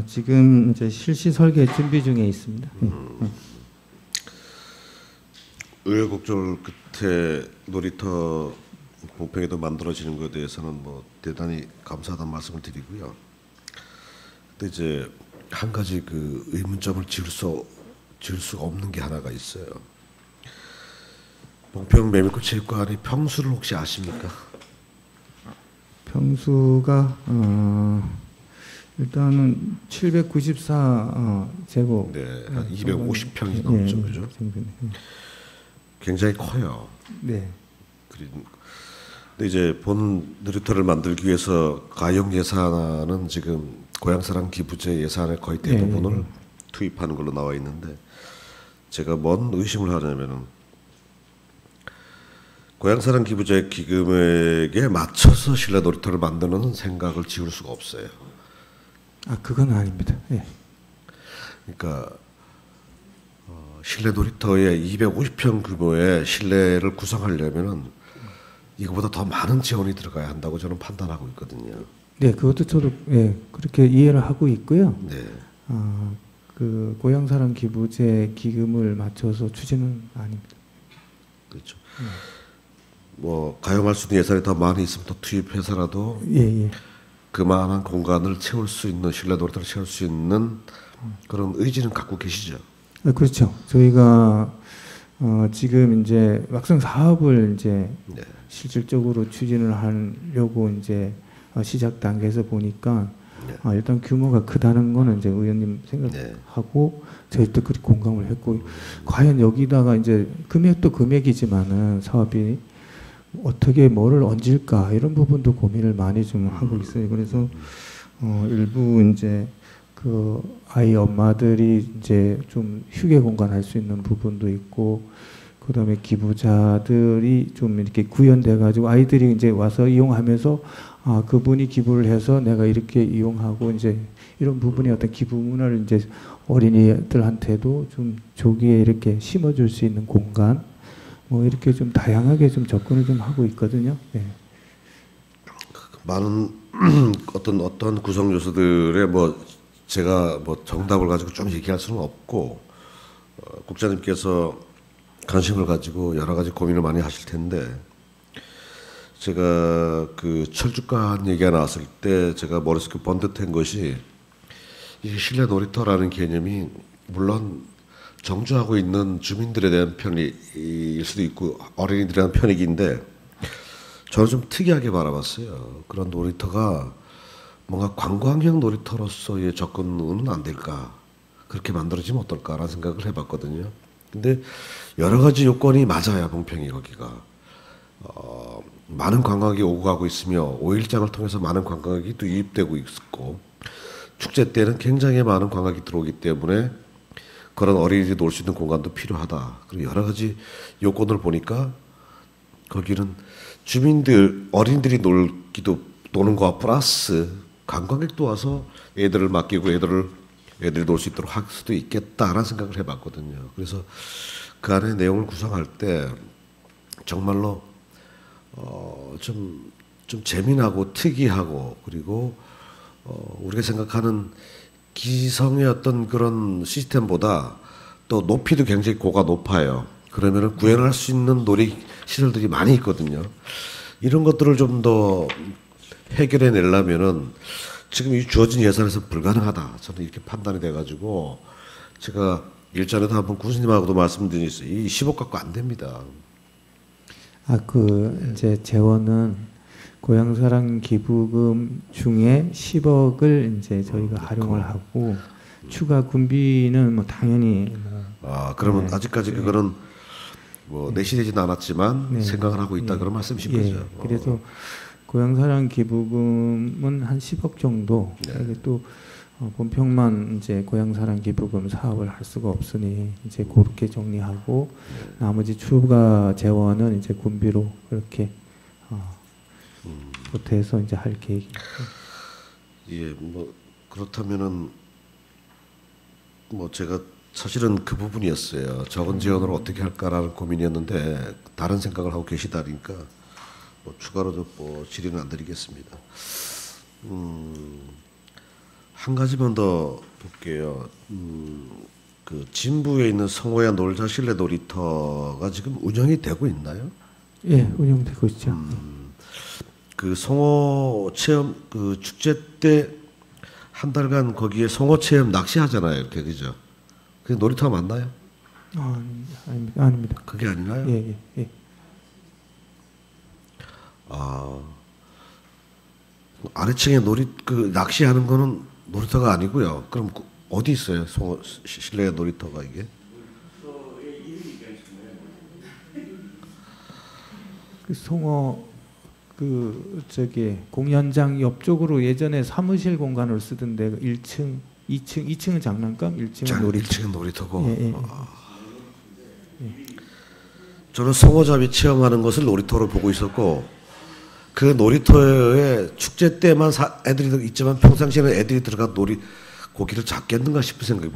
지금 이제 실시 설계 준비 중에 있습니다. 우여곡절 끝에 놀이터 봉평에도 만들어지는 것에 대해서는 뭐 대단히 감사하다는 말씀을 드리고요. 근데 이제 한 가지 그 의문점을 지을 수가 없는 게 하나가 있어요. 봉평 매미꽃 체육관의 평수를 혹시 아십니까? 평수가 일단은 794 제곱. 네, 한 250평이 넘죠, 그죠? 굉장히 커요. 네. 근데 이제 본 놀이터를 만들기 위해서 가용 예산은 지금 고향사랑 기부제 예산의 거의 대부분을 투입하는 걸로 나와 있는데 제가 뭔 의심을 하냐면은 고향사랑 기부제 기금액에 맞춰서 실내 놀이터를 만드는 생각을 지울 수가 없어요. 그건 아닙니다. 예. 그러니까 실내 놀이터에 250평 규모의 실내를 구성하려면은 이거보다 더 많은 지원이 들어가야 한다고 저는 판단하고 있거든요. 네, 그것도 저도 그렇게 이해를 하고 있고요. 네. 그 고향사랑 기부제 기금을 맞춰서 추진은 아닙니다. 그렇죠. 뭐 가용할 수 있는 예산이 더 많이 있으면 더 투입해서라도 그만한 공간을 채울 수 있는 실내 놀이터를 채울 수 있는 그런 의지는 갖고 계시죠. 그렇죠. 저희가 지금 이제 막상 사업을 이제 실질적으로 추진을 하려고 이제 시작 단계에서 보니까 일단 규모가 크다는 거는 이제 의원님 생각하고 저희도 그렇게 공감을 했고 과연 여기다가 이제 금액도 금액이지만은 사업이 어떻게 뭐를 얹을까 이런 부분도 고민을 많이 좀 하고 있어요. 그래서 일부 이제 그 아이 엄마들이 이제 좀 휴게 공간 할 수 있는 부분도 있고 그다음에 기부자들이 좀 이렇게 구현돼 가지고 아이들이 이제 와서 이용하면서 그분이 기부를 해서 내가 이렇게 이용하고 이제 이런 부분의 어떤 기부 문화를 이제 어린이들한테도 좀 조기에 이렇게 심어줄 수 있는 공간 뭐 이렇게 좀 다양하게 좀 접근을 좀 하고 있거든요. 네. 많은 어떤 구성 요소들의 뭐 제가 뭐 정답을 가지고 좀 얘기할 수는 없고 국장님께서 관심을 가지고 여러 가지 고민을 많이 하실 텐데 제가 그 철쭉간 얘기가 나왔을 때 제가 머릿속에 번듯한 것이 이 실내 놀이터라는 개념이 물론 정주하고 있는 주민들에 대한 편익일 수도 있고 어린이들에 대한 편익인데 저는 좀 특이하게 바라봤어요. 그런 놀이터가 뭔가 관광형 놀이터로서의 접근은 안 될까, 그렇게 만들어지면 어떨까라는 생각을 해봤거든요. 근데 여러 가지 요건이 맞아야 봉평이 거기가 많은 관광객이 오고 가고 있으며 5일장을 통해서 많은 관광객이 또 유입되고 있고 축제 때는 굉장히 많은 관광객이 들어오기 때문에 그런 어린이들이 놀 수 있는 공간도 필요하다. 그리고 여러 가지 요건을 보니까 거기는 주민들, 어린이들이 노는 거와 플러스 관광객도 와서 애들을 맡기고 애들이 놀 수 있도록 할 수도 있겠다라는 생각을 해봤거든요. 그래서 그 안에 내용을 구성할 때 정말로 좀 재미나고 특이하고 그리고 우리가 생각하는 기성의 어떤 그런 시스템보다 또 높이도 굉장히 고가 높아요. 그러면은 구현할 수 있는 놀이 시설들이 많이 있거든요. 이런 것들을 좀 더 해결해 내려면은 지금 이 주어진 예산에서 불가능하다. 저는 이렇게 판단이 돼가지고 제가 일전에도 한번 군수님하고도 말씀드린 있어요. 이 10억 갖고 안 됩니다. 이제 재원은 고향사랑 기부금 중에 10억을 이제 저희가 활용을 하고 추가 군비는 뭐 당연히 그러면 네. 아직까지 그거는 뭐 내실되지는 않았지만 생각을 하고 있다 그런 말씀이신 거죠. 그래서 고향사랑 기부금은 한 10억 정도. 또 본평만 이제 고향사랑 기부금 사업을 할 수가 없으니 이제 그렇게 정리하고 나머지 추가 재원은 이제 군비로 그렇게 보태서 이제 할 계획입니다. 예, 뭐 그렇다면은 뭐 제가 사실은 그 부분이었어요. 적은 재원으로 어떻게 할까라는 고민이었는데 다른 생각을 하고 계시다니까 뭐 추가로 뭐 질의는 안 드리겠습니다. 한 가지만 더 볼게요. 그 진부에 있는 성호야 놀자 실내 놀이터가 지금 운영이 되고 있나요? 예, 운영되고 있죠. 그 성호 체험 그 축제 때 한 달간 거기에 성호 체험 낚시하잖아요, 이렇게 그죠? 그 놀이터가 맞나요? 아닙니다. 그게 아니나요? 예. 아래층에 그 낚시하는 거는 놀이터가 아니고요. 그럼 어디 있어요? 성호 실내 놀이터가 이게? 그 송어 공연장 옆쪽으로 예전에 사무실 공간을 쓰던데 1층, 2층은 장난감, 1층은 놀이터. 1층은 놀이터고. 예. 저는 성어잡이 체험하는 것을 놀이터로 보고 있었고 그 놀이터에 축제 때만 애들이 있지만 평상시에는 애들이 들어가 고기를 잡겠는가 싶은 생각이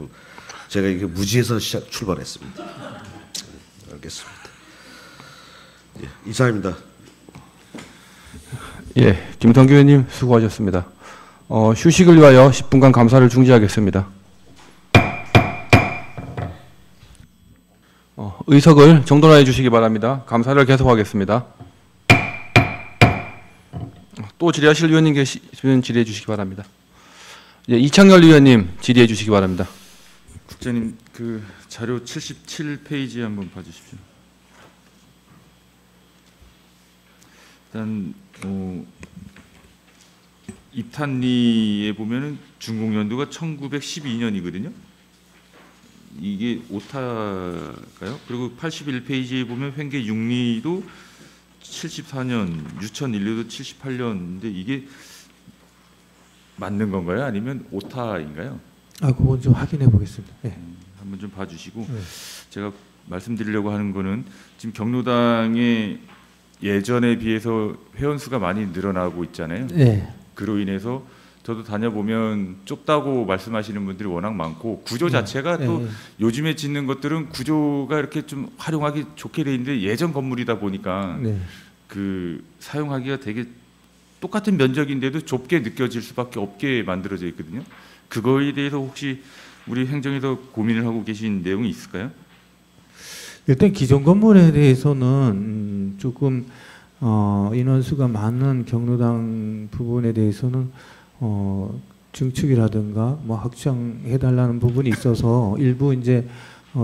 제가 이게 무지에서 출발했습니다. 알겠습니다. 예, 이상입니다. 예, 김성규 의원님 수고하셨습니다. 휴식을 위하여 10분간 감사를 중지하겠습니다. 의석을 정돈하여 주시기 바랍니다. 감사를 계속하겠습니다. 또 질의하실 의원님 계시면 질의해 주시기 바랍니다. 예, 이창열 의원님 질의해 주시기 바랍니다. 국장님, 그 자료 77페이지 한번 봐주십시오. 일단 입탄리에 보면은 준공연도가 1912년이거든요. 이게 오타가요? 그리고 81페이지에 보면 횡계 6리도 74년, 유천 1리도 78년인데 이게 맞는 건가요? 아니면 오타인가요? 그건 좀 확인해 보겠습니다. 네. 한번 좀 봐주시고 제가 말씀드리려고 하는 거는 지금 경로당에 예전에 비해서 회원수가 많이 늘어나고 있잖아요. 네. 그로 인해서 저도 다녀보면 좁다고 말씀하시는 분들이 워낙 많고 구조 자체가 또 요즘에 짓는 것들은 구조가 이렇게 좀 활용하기 좋게 돼 있는데 예전 건물이다 보니까 그 사용하기가 되게 똑같은 면적인데도 좁게 느껴질 수밖에 없게 만들어져 있거든요. 그거에 대해서 혹시 우리 행정에서 고민을 하고 계신 내용이 있을까요? 일단 기존 건물에 대해서는 조금 인원수가 많은 경로당 부분에 대해서는 증축이라든가 뭐 확장해달라는 부분이 있어서 일부 이제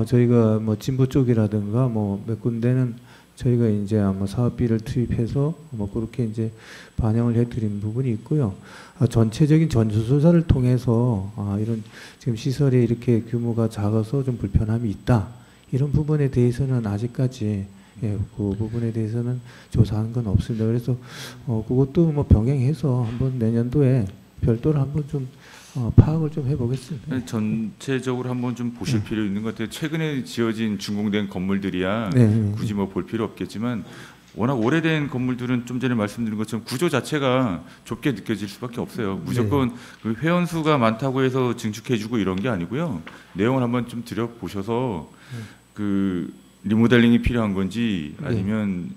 저희가 뭐 진보 쪽이라든가 뭐 몇 군데는 저희가 이제 아마 사업비를 투입해서 뭐 그렇게 이제 반영을 해드린 부분이 있고요. 전체적인 전수조사를 통해서 이런 지금 시설이 이렇게 규모가 작아서 좀 불편함이 있다. 이런 부분에 대해서는 아직까지 그 부분에 대해서는 조사한 건 없습니다. 그래서 그것도 뭐 병행해서 한번 내년도에 별도로 한번 좀 파악을 좀 해보겠습니다. 전체적으로 한번 좀 보실 필요 있는 것 같아요. 최근에 지어진 준공된 건물들이야 굳이 뭐 볼 필요 없겠지만 워낙 오래된 건물들은 좀 전에 말씀드린 것처럼 구조 자체가 좁게 느껴질 수밖에 없어요. 무조건 그 회원수가 많다고 해서 증축해주고 이런 게 아니고요. 내용을 한번 좀 들여보셔서 그 리모델링이 필요한 건지 아니면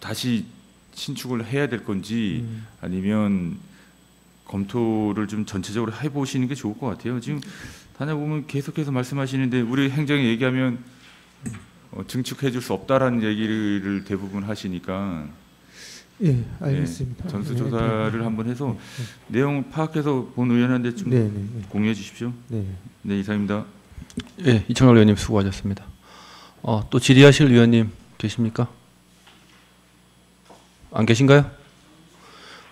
다시 신축을 해야 될 건지 아니면 검토를 좀 전체적으로 해보시는 게 좋을 것 같아요. 지금 다녀보면 계속해서 말씀하시는데 우리 행정이 얘기하면 증축해줄 수 없다라는 얘기를 대부분 하시니까 예, 알겠습니다. 전수조사를 한번 해서 내용을 파악해서 본 의원한테 좀 공유해 주십시오. 네, 이상입니다. 예, 이청열 의원님 수고하셨습니다. 또 질의하실 의원님 계십니까? 안 계신가요?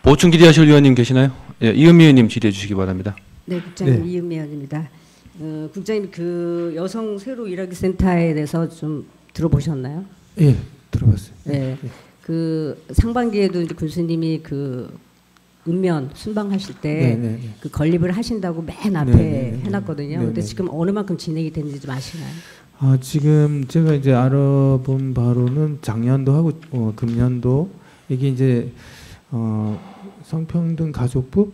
보충 질의하실 의원님 계시나요? 예, 이은미 의원님 질의해 주시기 바랍니다. 네, 국장님 이은미 의원입니다. 국장님 그 여성 새로 일하기 센터에 대해서 좀 들어보셨나요? 예, 들어봤어요. 네, 그 상반기에도 이제 교수님이 그 읍면 순방하실 때 그 건립을 하신다고 맨 앞에 해놨거든요. 근데 지금 어느 만큼 진행이 되는지 좀 아시나요? 지금 제가 이제 알아본 바로는 작년도 하고 금년도 이게 이제 성평등 가족부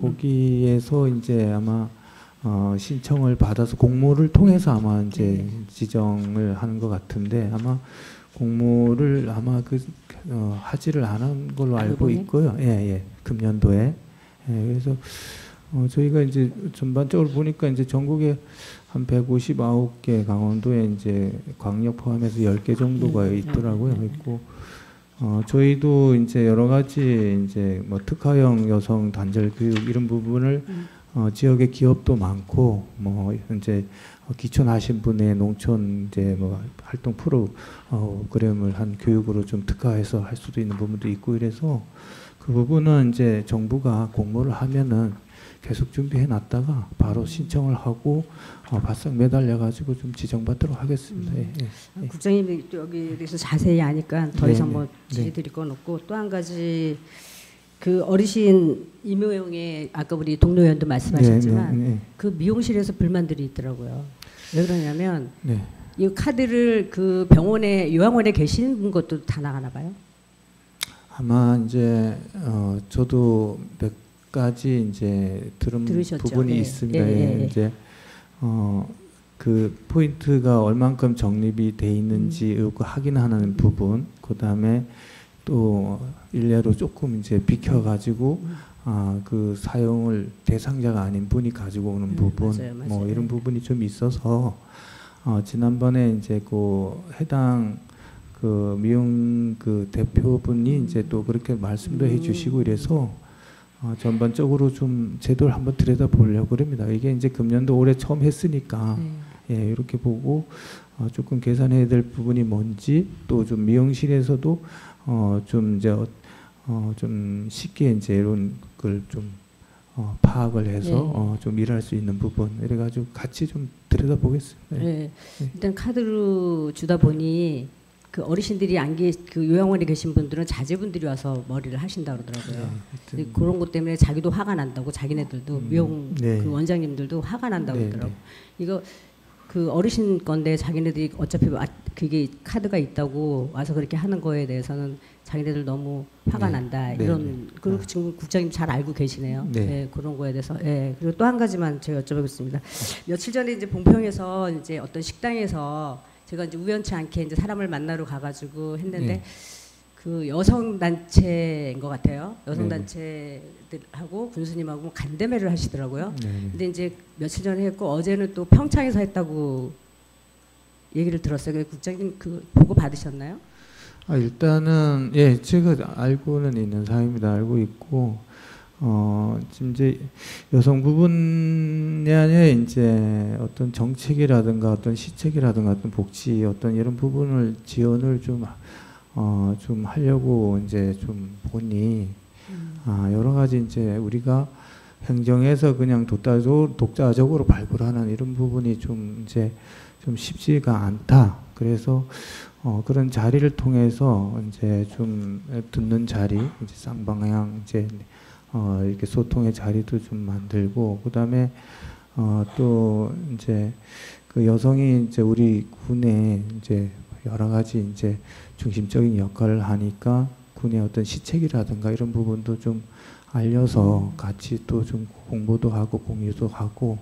거기에서 이제 아마 신청을 받아서 공모를 통해서 아마 이제 지정을 하는 것 같은데 아마 공모를 아마 하지를 않은 걸로 알고 있고요. 금년도에. 그래서 저희가 이제 전반적으로 보니까 이제 전국에 한 159개 강원도에 이제 광역 포함해서 10개 정도가 있더라고요. 있고 저희도 이제 여러 가지 이제 뭐 특화형 여성 단절 교육 이런 부분을 지역의 기업도 많고 뭐 이제 기촌하신 분의 농촌 이제 뭐 활동 프로그램을 한 교육으로 좀 특화해서 할 수도 있는 부분도 있고 이래서 그 부분은 이제 정부가 공모를 하면은 계속 준비해 놨다가 바로 신청을 하고 바싹 매달려 가지고 좀 지정받도록 하겠습니다. 국장님이 또 여기에 대해서 자세히 아니까 더 이상 뭐 질의 드릴 건 없고 또 한 가지 그 어르신 임용의 아까 우리 동료 의원도 말씀하셨지만 그 미용실에서 불만들이 있더라고요. 왜 그러냐면 이 카드를 그 병원에 요양원에 계신 것도 다 나가나 봐요. 아마 이제 저도 몇 가지 이제 들으셨죠? 부분이 있습니다. 이제 그 포인트가 얼만큼 적립이 돼 있는지 확인하는 부분, 그 다음에 또 일례로 조금 이제 비켜가지고 그 사용을 대상자가 아닌 분이 가지고 오는 부분, 맞아요. 뭐 이런 부분이 좀 있어서 지난번에 이제 그 해당 그 미용 그 대표분이 이제 또 그렇게 말씀도 해주시고 이래서 전반적으로 좀 제도를 한번 들여다 보려고 합니다. 이게 이제 금년도 올해 처음 했으니까 이렇게 보고 조금 개선해야 될 부분이 뭔지 또 좀 미용실에서도 좀 이제 좀 쉽게 이제 이런 걸 좀 파악을 해서 좀 일할 수 있는 부분 이래가지고 같이 좀 들여다 보겠습니다. 일단 카드로 주다 보니 그 어르신들이 그 요양원에 계신 분들은 자제분들이 와서 머리를 하신다 그러더라고요. 그런 것 때문에 자기도 화가 난다고 자기네들도 미용 그 원장님들도 화가 난다고 그러더라고. 이거 그 어르신 건데 자기네들이 어차피 그게 카드가 있다고 와서 그렇게 하는 거에 대해서는 자기네들 너무 화가 난다 이런 그리고 지금 국장님 잘 알고 계시네요. 그런 거에 대해서. 그리고 또 한 가지만 제가 여쭤보겠습니다. 며칠 전에 이제 봉평에서 이제 어떤 식당에서 제가 이제 우연치 않게 이제 사람을 만나러 가가지고 했는데 그 여성 단체인 것 같아요. 여성 단체들하고 군수님하고 간담회를 하시더라고요. 근데 이제 며칠 전에 했고 어제는 또 평창에서 했다고 얘기를 들었어요. 국장님 그 보고 받으셨나요? 일단은 예, 제가 알고는 있는 사항입니다. 알고 있고 지금 이제 여성 부분이 아니라 이제 어떤 정책이라든가 어떤 시책이라든가 어떤 복지 어떤 이런 부분을 지원을 좀 하려고 이제 좀 보니 여러 가지 이제 우리가 행정에서 그냥 독자적으로 발굴하는 이런 부분이 좀 이제 좀 쉽지가 않다. 그래서 그런 자리를 통해서 이제 좀 듣는 자리, 이제 쌍방향 이제 이렇게 소통의 자리도 좀 만들고 그다음에 또 이제 그 여성이 이제 우리 군에 이제 여러 가지 이제 중심적인 역할을 하니까 군의 어떤 시책이라든가 이런 부분도 좀 알려서 같이 또 좀 공부도 하고 공유도 하고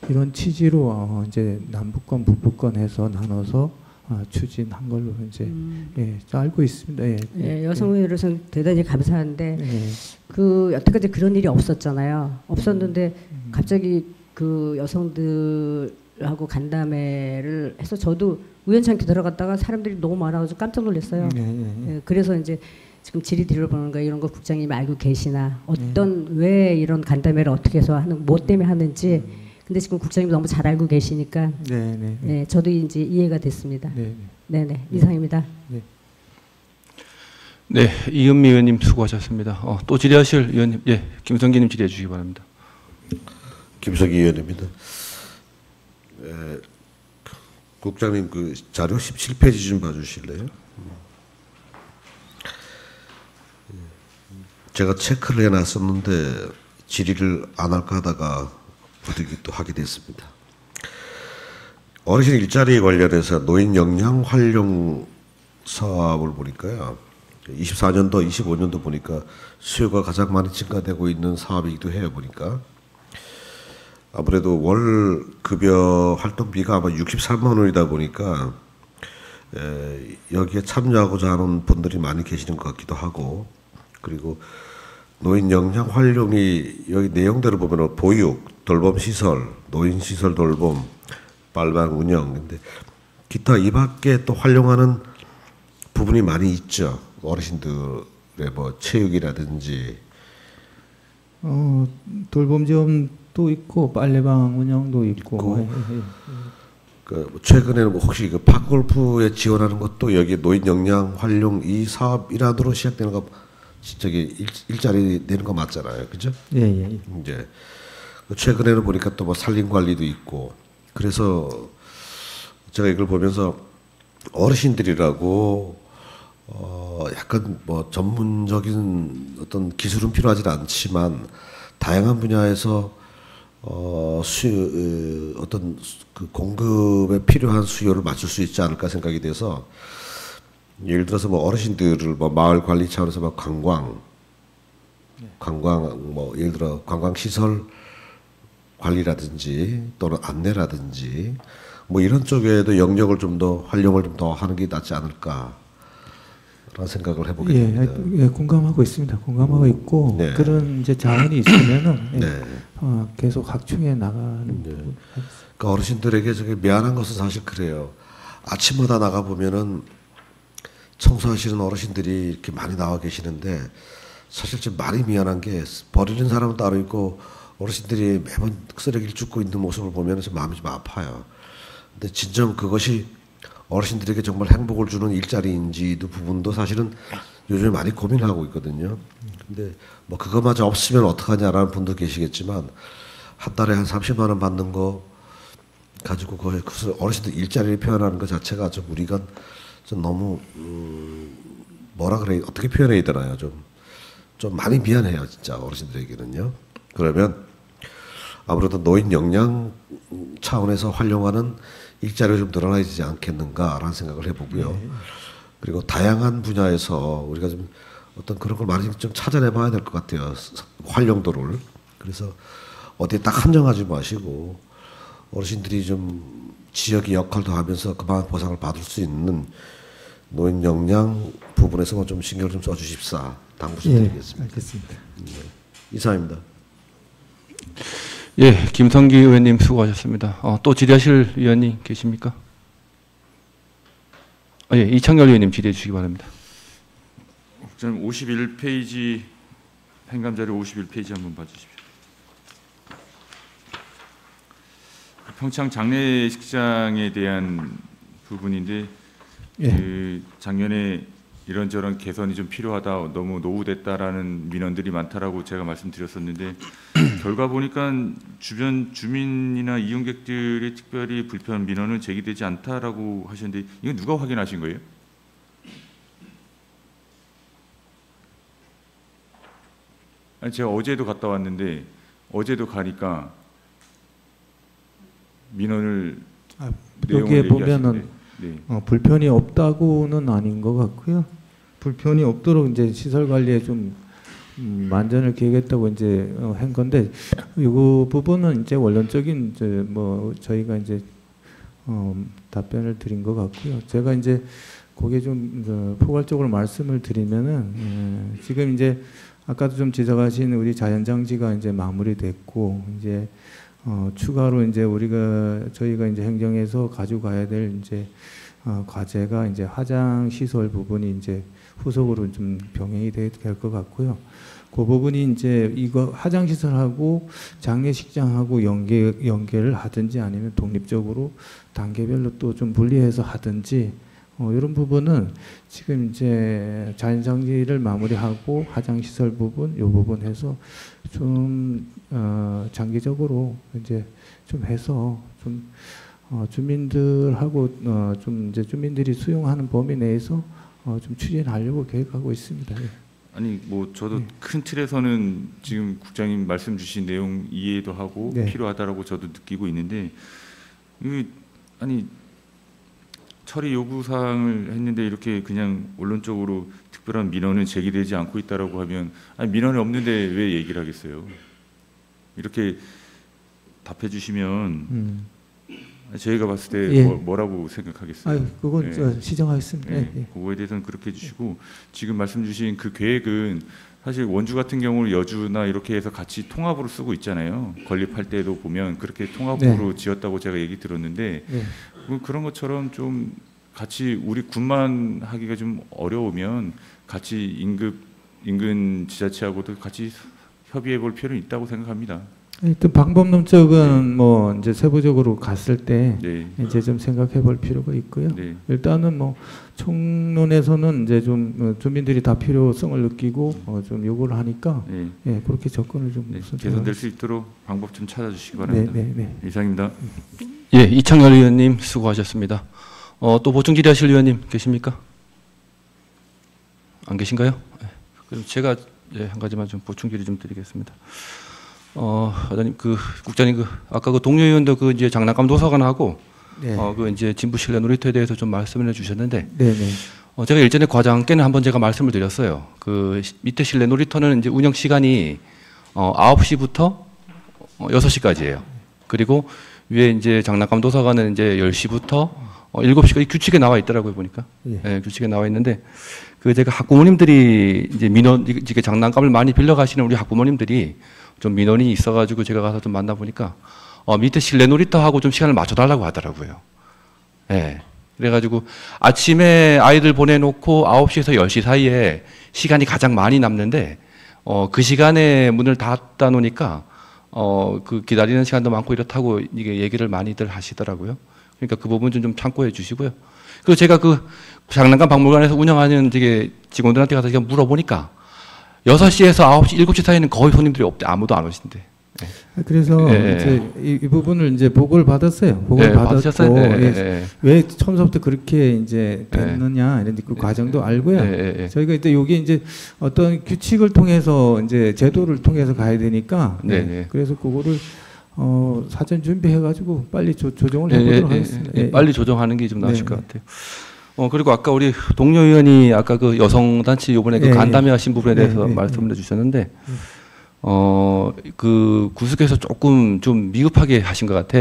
이런 취지로 이제 남북권 북북권 해서 나눠서 추진한 걸로 이제 예, 알고 있습니다. 예, 예, 여성의회로서 대단히 감사한데 그 여태까지 그런 일이 없었잖아요. 없었는데 갑자기 그 여성들하고 간담회를 해서 저도 우연찮게 들어갔다가 사람들이 너무 많아가지고 깜짝 놀랐어요. 예, 그래서 이제 지금 질의 들어보는 거 이런 거 국장님이 알고 계시나 어떤 왜 이런 간담회를 어떻게 해서 하는 뭐 때문에 하는지 근데 지금 국장님이 너무 잘 알고 계시니까 네, 저도 이제 이해가 됐습니다. 네네 이상입니다. 네, 이은미 의원님 수고하셨습니다. 또 질의하실 의원님, 예, 김성기님 질의해 주시기 바랍니다. 김성기 의원입니다. 국장님 그 자료 17페이지 좀 봐주실래요? 제가 체크를 해놨었는데 질의를 안 할까 하다가 부득이 또 하게 됐습니다. 어르신 일자리 관련해서 노인 역량 활용 사업을 보니까요. 24년도, 25년도 보니까 수요가 가장 많이 증가되고 있는 사업이기도 해요. 보니까 아무래도 월 급여 활동비가 아마 63만 원이다 보니까 여기에 참여하고자 하는 분들이 많이 계시는 것 같기도 하고 그리고 노인 역량 활용이 여기 내용대로 보면 보육, 돌봄 시설, 노인 시설 돌봄, 빨방 운영 근데 기타 이 밖에 또 활용하는 부분이 많이 있죠. 어르신들의 뭐 체육이라든지 돌봄 지원도 있고 빨래방 운영도 있고. 그 최근에는 뭐 혹시 그 파골프에 지원하는 것도 여기 노인 역량 활용 이 사업 일환으로 시작되는 거 저기 일자리 내는 거 맞잖아요, 그죠? 예. 이제 최근에는 보니까 또 뭐 산림 관리도 있고 그래서 제가 이걸 보면서 어르신들이라고 약간 뭐 전문적인 어떤 기술은 필요하지 않지만 다양한 분야에서 어떤 그 공급에 필요한 수요를 맞출 수 있지 않을까 생각이 돼서 예를 들어서 뭐 어르신들을 뭐 마을 관리 차원에서 막 관광 뭐 예를 들어 관광 시설 관리라든지 또는 안내라든지 뭐 이런 쪽에도 영역을 좀 더 활용을 좀 더 하는 게 낫지 않을까. 라는 생각을 해보게 됩니다. 예, 공감하고 있습니다. 공감하고 있고 그런 이제 자원이 있으면은 계속 확충해 나가는. 그러니까 어르신들에게 저게 미안한 것은 사실 그래요. 아침마다 나가 보면은 청소하시는 어르신들이 이렇게 많이 나와 계시는데 사실 좀 많이 미안한 게 버리는 사람은 따로 있고 어르신들이 매번 쓰레기를 줍고 있는 모습을 보면 좀 마음이 좀 아파요. 근데 진정 그것이 어르신들에게 정말 행복을 주는 일자리인지 부분도 사실은 요즘에 많이 고민하고 있거든요. 근데 뭐 그것마저 없으면 어떡하냐라는 분도 계시겠지만 한 달에 한 30만 원 받는 거 가지고 그것을 어르신들 일자리를 표현하는 것 자체가 좀 우리가 좀 너무 뭐라 그래 어떻게 표현해야 되나요? 좀 많이 미안해요, 진짜 어르신들에게는요. 그러면 아무래도 노인 역량 차원에서 활용하는 일자리가 좀 늘어나야 되지 않겠는가라는 생각을 해보고요. 그리고 다양한 분야에서 우리가 좀 어떤 그런 걸 많이 좀 찾아내봐야 될 것 같아요. 활용도를. 그래서 어디에 딱 한정하지 마시고 어르신들이 좀 지역의 역할도 하면서 그만한 보상을 받을 수 있는 노인 역량 부분에서만 좀 신경을 좀 써주십사 당부 좀 드리겠습니다. 알겠습니다. 이상입니다. 예, 김성기 의원님 수고하셨습니다. 또 질의하실 위원님 계십니까? 예, 이창열 의원님 질의해 주시기 바랍니다. 국장님 51페이지 행감자료 51페이지 한번 봐주십시오. 평창 장례식장에 대한 부분인데 예. 그 작년에 이런저런 개선이 좀 필요하다, 너무 노후됐다라는 민원들이 많다라고 제가 말씀드렸었는데 결과 보니까 주변 주민이나 이용객들의 특별히 불편 민원은 제기되지 않다라고 하셨는데 이건 누가 확인하신 거예요? 아니, 제가 어제도 갔다 왔는데 어제도 가니까 민원을 여기에 보면은 네. 불편이 없다고는 아닌 것 같고요. 불편이 없도록 이제 시설 관리에 좀 만전을 기하겠다고 이제 한 건데 이 부분은 이제 원론적인 이제 뭐 저희가 이제 답변을 드린 것 같고요. 제가 이제 거기에 좀 포괄적으로 말씀을 드리면은 지금 이제 아까도 좀 지적하신 우리 자연장지가 이제 마무리됐고 이제 추가로 이제 저희가 이제 행정에서 가져가야 될 이제 과제가 이제 화장 시설 부분이 이제 후속으로 좀 병행이 될 것 같고요. 그 부분이 이제 이거 화장 시설하고 장례식장하고 연계를 하든지 아니면 독립적으로 단계별로 또 좀 분리해서 하든지 이런 부분은 지금 이제 자연장지를 마무리하고 화장시설 부분, 이 부분 해서 좀 장기적으로 이제 좀 해서 좀 주민들하고 좀 이제 주민들이 수용하는 범위 내에서 좀 추진하려고 계획하고 있습니다. 예. 아니 뭐 저도 큰 틀에서는 지금 국장님 말씀 주신 내용 이해도 하고 네. 필요하다라고 저도 느끼고 있는데 아니 처리 요구 사항을 했는데 이렇게 그냥 언론적으로 특별한 민원은 제기되지 않고 있다라고 하면 아니 민원이 없는데 왜 얘기를 하겠어요? 이렇게 답해 주시면 저희가 봤을 때 예. 뭐라고 생각하겠어요? 그건 예. 시정하겠습니다. 예. 예. 그거에 대해서는 그렇게 해주시고 지금 말씀 주신 그 계획은 사실 원주 같은 경우는 여주나 이렇게 해서 같이 통합으로 쓰고 있잖아요. 건립할 때도 보면 그렇게 통합으로 지었다고 제가 얘기 들었는데 그런 것처럼 좀 같이 우리 군만 하기가 좀 어려우면 같이 인근 지자체하고도 같이 협의해 볼 필요는 있다고 생각합니다. 일단 방법론적은 뭐 이제 세부적으로 갔을 때 네. 이제 좀 생각해 볼 필요가 있고요. 네. 일단은 뭐 총론에서는 이제 좀 주민들이 다 필요성을 느끼고 좀 요구를 하니까 예, 그렇게 접근을 좀 개선될 수 있도록 방법 좀 찾아주시기 바랍니다. 이상입니다. 예, 이창열 의원님 수고하셨습니다. 또 보충 질의하실 의원님 계십니까? 안 계신가요? 네. 그럼 제가 한 가지만 좀 보충 질의 좀 드리겠습니다. 회장님, 국장님 아까 동료 의원도 이제 장난감 도서관하고 이제 진부 실내 놀이터에 대해서 좀 말씀을 해주셨는데, 제가 일전에 과장께는 한번 제가 말씀을 드렸어요. 밑에 실내 놀이터는 이제 운영 시간이 9시부터 6시까지예요. 그리고 위에 이제 장난감 도서관은 이제 10시부터 7시까지 규칙에 나와 있더라고요, 보니까. 예, 규칙에 나와 있는데, 제가 학부모님들이 이제 이게 장난감을 많이 빌려 가시는 우리 학부모님들이 좀 민원이 있어가지고 제가 가서 좀 만나보니까 밑에 실내 놀이터하고 좀 시간을 맞춰달라고 하더라고요. 예. 그래가지고 아침에 아이들 보내놓고 9시에서 10시 사이에 시간이 가장 많이 남는데 그 시간에 문을 닫다 놓으니까 기다리는 시간도 많고 이렇다고 이게 얘기를 많이들 하시더라고요. 그러니까 그 부분 좀 참고해 주시고요. 그리고 제가 장난감 박물관에서 운영하는 직원들한테 가서 제가 물어보니까 6시에서 9시, 7시 사이에는 거의 손님들이 없대. 아무도 안 오신대. 그래서 이제 이 부분을 이제 보고를 받았어요. 보고를 받았고 왜 처음부터 그렇게 이제 됐느냐 이런 그 과정도 알고요. 저희가 이제 여기 이제 어떤 규칙을 통해서 이제 제도를 통해서 가야 되니까 그래서 그거를 사전 준비해가지고 빨리 조정을 해보도록 하겠습니다. 빨리 조정하는 게 좀 나으실 것 같아요. 그리고 아까 우리 동료 의원이 아까 여성단체 요번에 간담회 하신 부분에 대해서 말씀을 해주셨는데, 구속에서 조금 좀 미흡하게 하신 것 같아.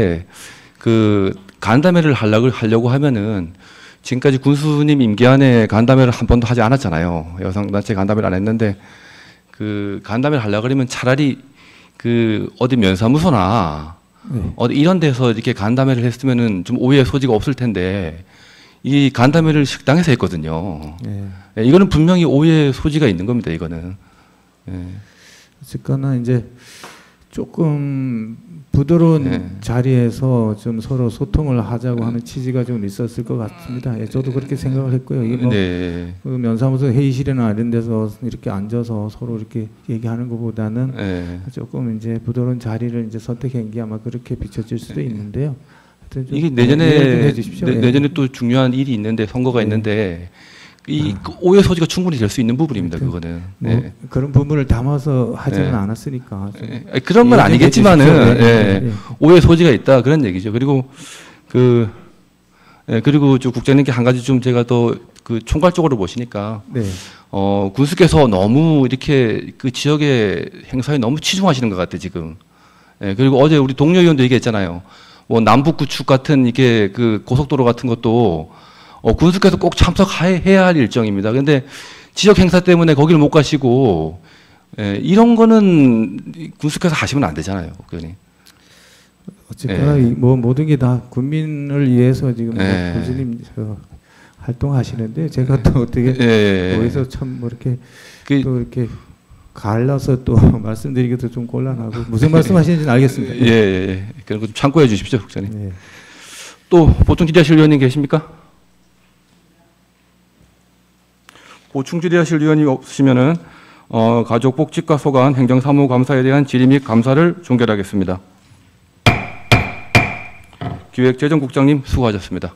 간담회를 하려고 하면은 지금까지 군수님 임기 안에 간담회를 한 번도 하지 않았잖아요. 여성단체 간담회를 안 했는데 그 간담회를 하려고 그러면 차라리 그 어디 면사무소나 어디 이런 데서 이렇게 간담회를 했으면은 좀 오해의 소지가 없을 텐데 이 간담회를 식당에서 했거든요. 이거는 분명히 오해의 소지가 있는 겁니다. 이거는. 어쨌거나 이제 조금 부드러운 자리에서 좀 서로 소통을 하자고 하는 취지가 좀 있었을 것 같습니다. 저도 그렇게 생각을 했고요. 이게 뭐 그 면사무소 회의실이나 이런 데서 이렇게 앉아서 서로 이렇게 얘기하는 것보다는 조금 이제 부드러운 자리를 이제 선택한 게 아마 그렇게 비춰질 수도 있는데요. 이게 내년에 또 중요한 일이 있는데 선거가 있는데 이 오해 소지가 충분히 될 수 있는 부분입니다. 그거는 뭐 그런 부분을 담아서 하지는 않았으니까 그런 건 아니겠지만은 오해 소지가 있다 그런 얘기죠. 그리고 그리고 저 국장님께 한 가지 좀 제가 더 그 총괄적으로 보시니까 군수께서 너무 이렇게 그 지역의 행사에 너무 치중하시는 것 같아 지금. 그리고 어제 우리 동료 의원도 얘기했잖아요. 뭐 남북 구축 같은 이게 그 고속도로 같은 것도 군수께서 꼭 참석해야 할 일정입니다. 그런데 지역 행사 때문에 거기를 못 가시고 이런 거는 군수께서 하시면 안 되잖아요, 국장님. 어쨌거나 뭐 모든 게 다 국민을 위해서 지금 군수님 활동하시는데 제가 또 어떻게 거기서 참 뭐 이렇게 또 이렇게 갈라서 또 말씀드리기도 좀 곤란하고 무슨 말씀하시는지는 알겠습니다. 그런 거 좀 참고해 주십시오, 국장님. 또 보충 질의하실 의원님 계십니까? 보충 질의하실 의원이 없으시면은 가족복지과 소관 행정사무감사에 대한 질의 및 감사를 종결하겠습니다. 기획재정국장님 수고하셨습니다.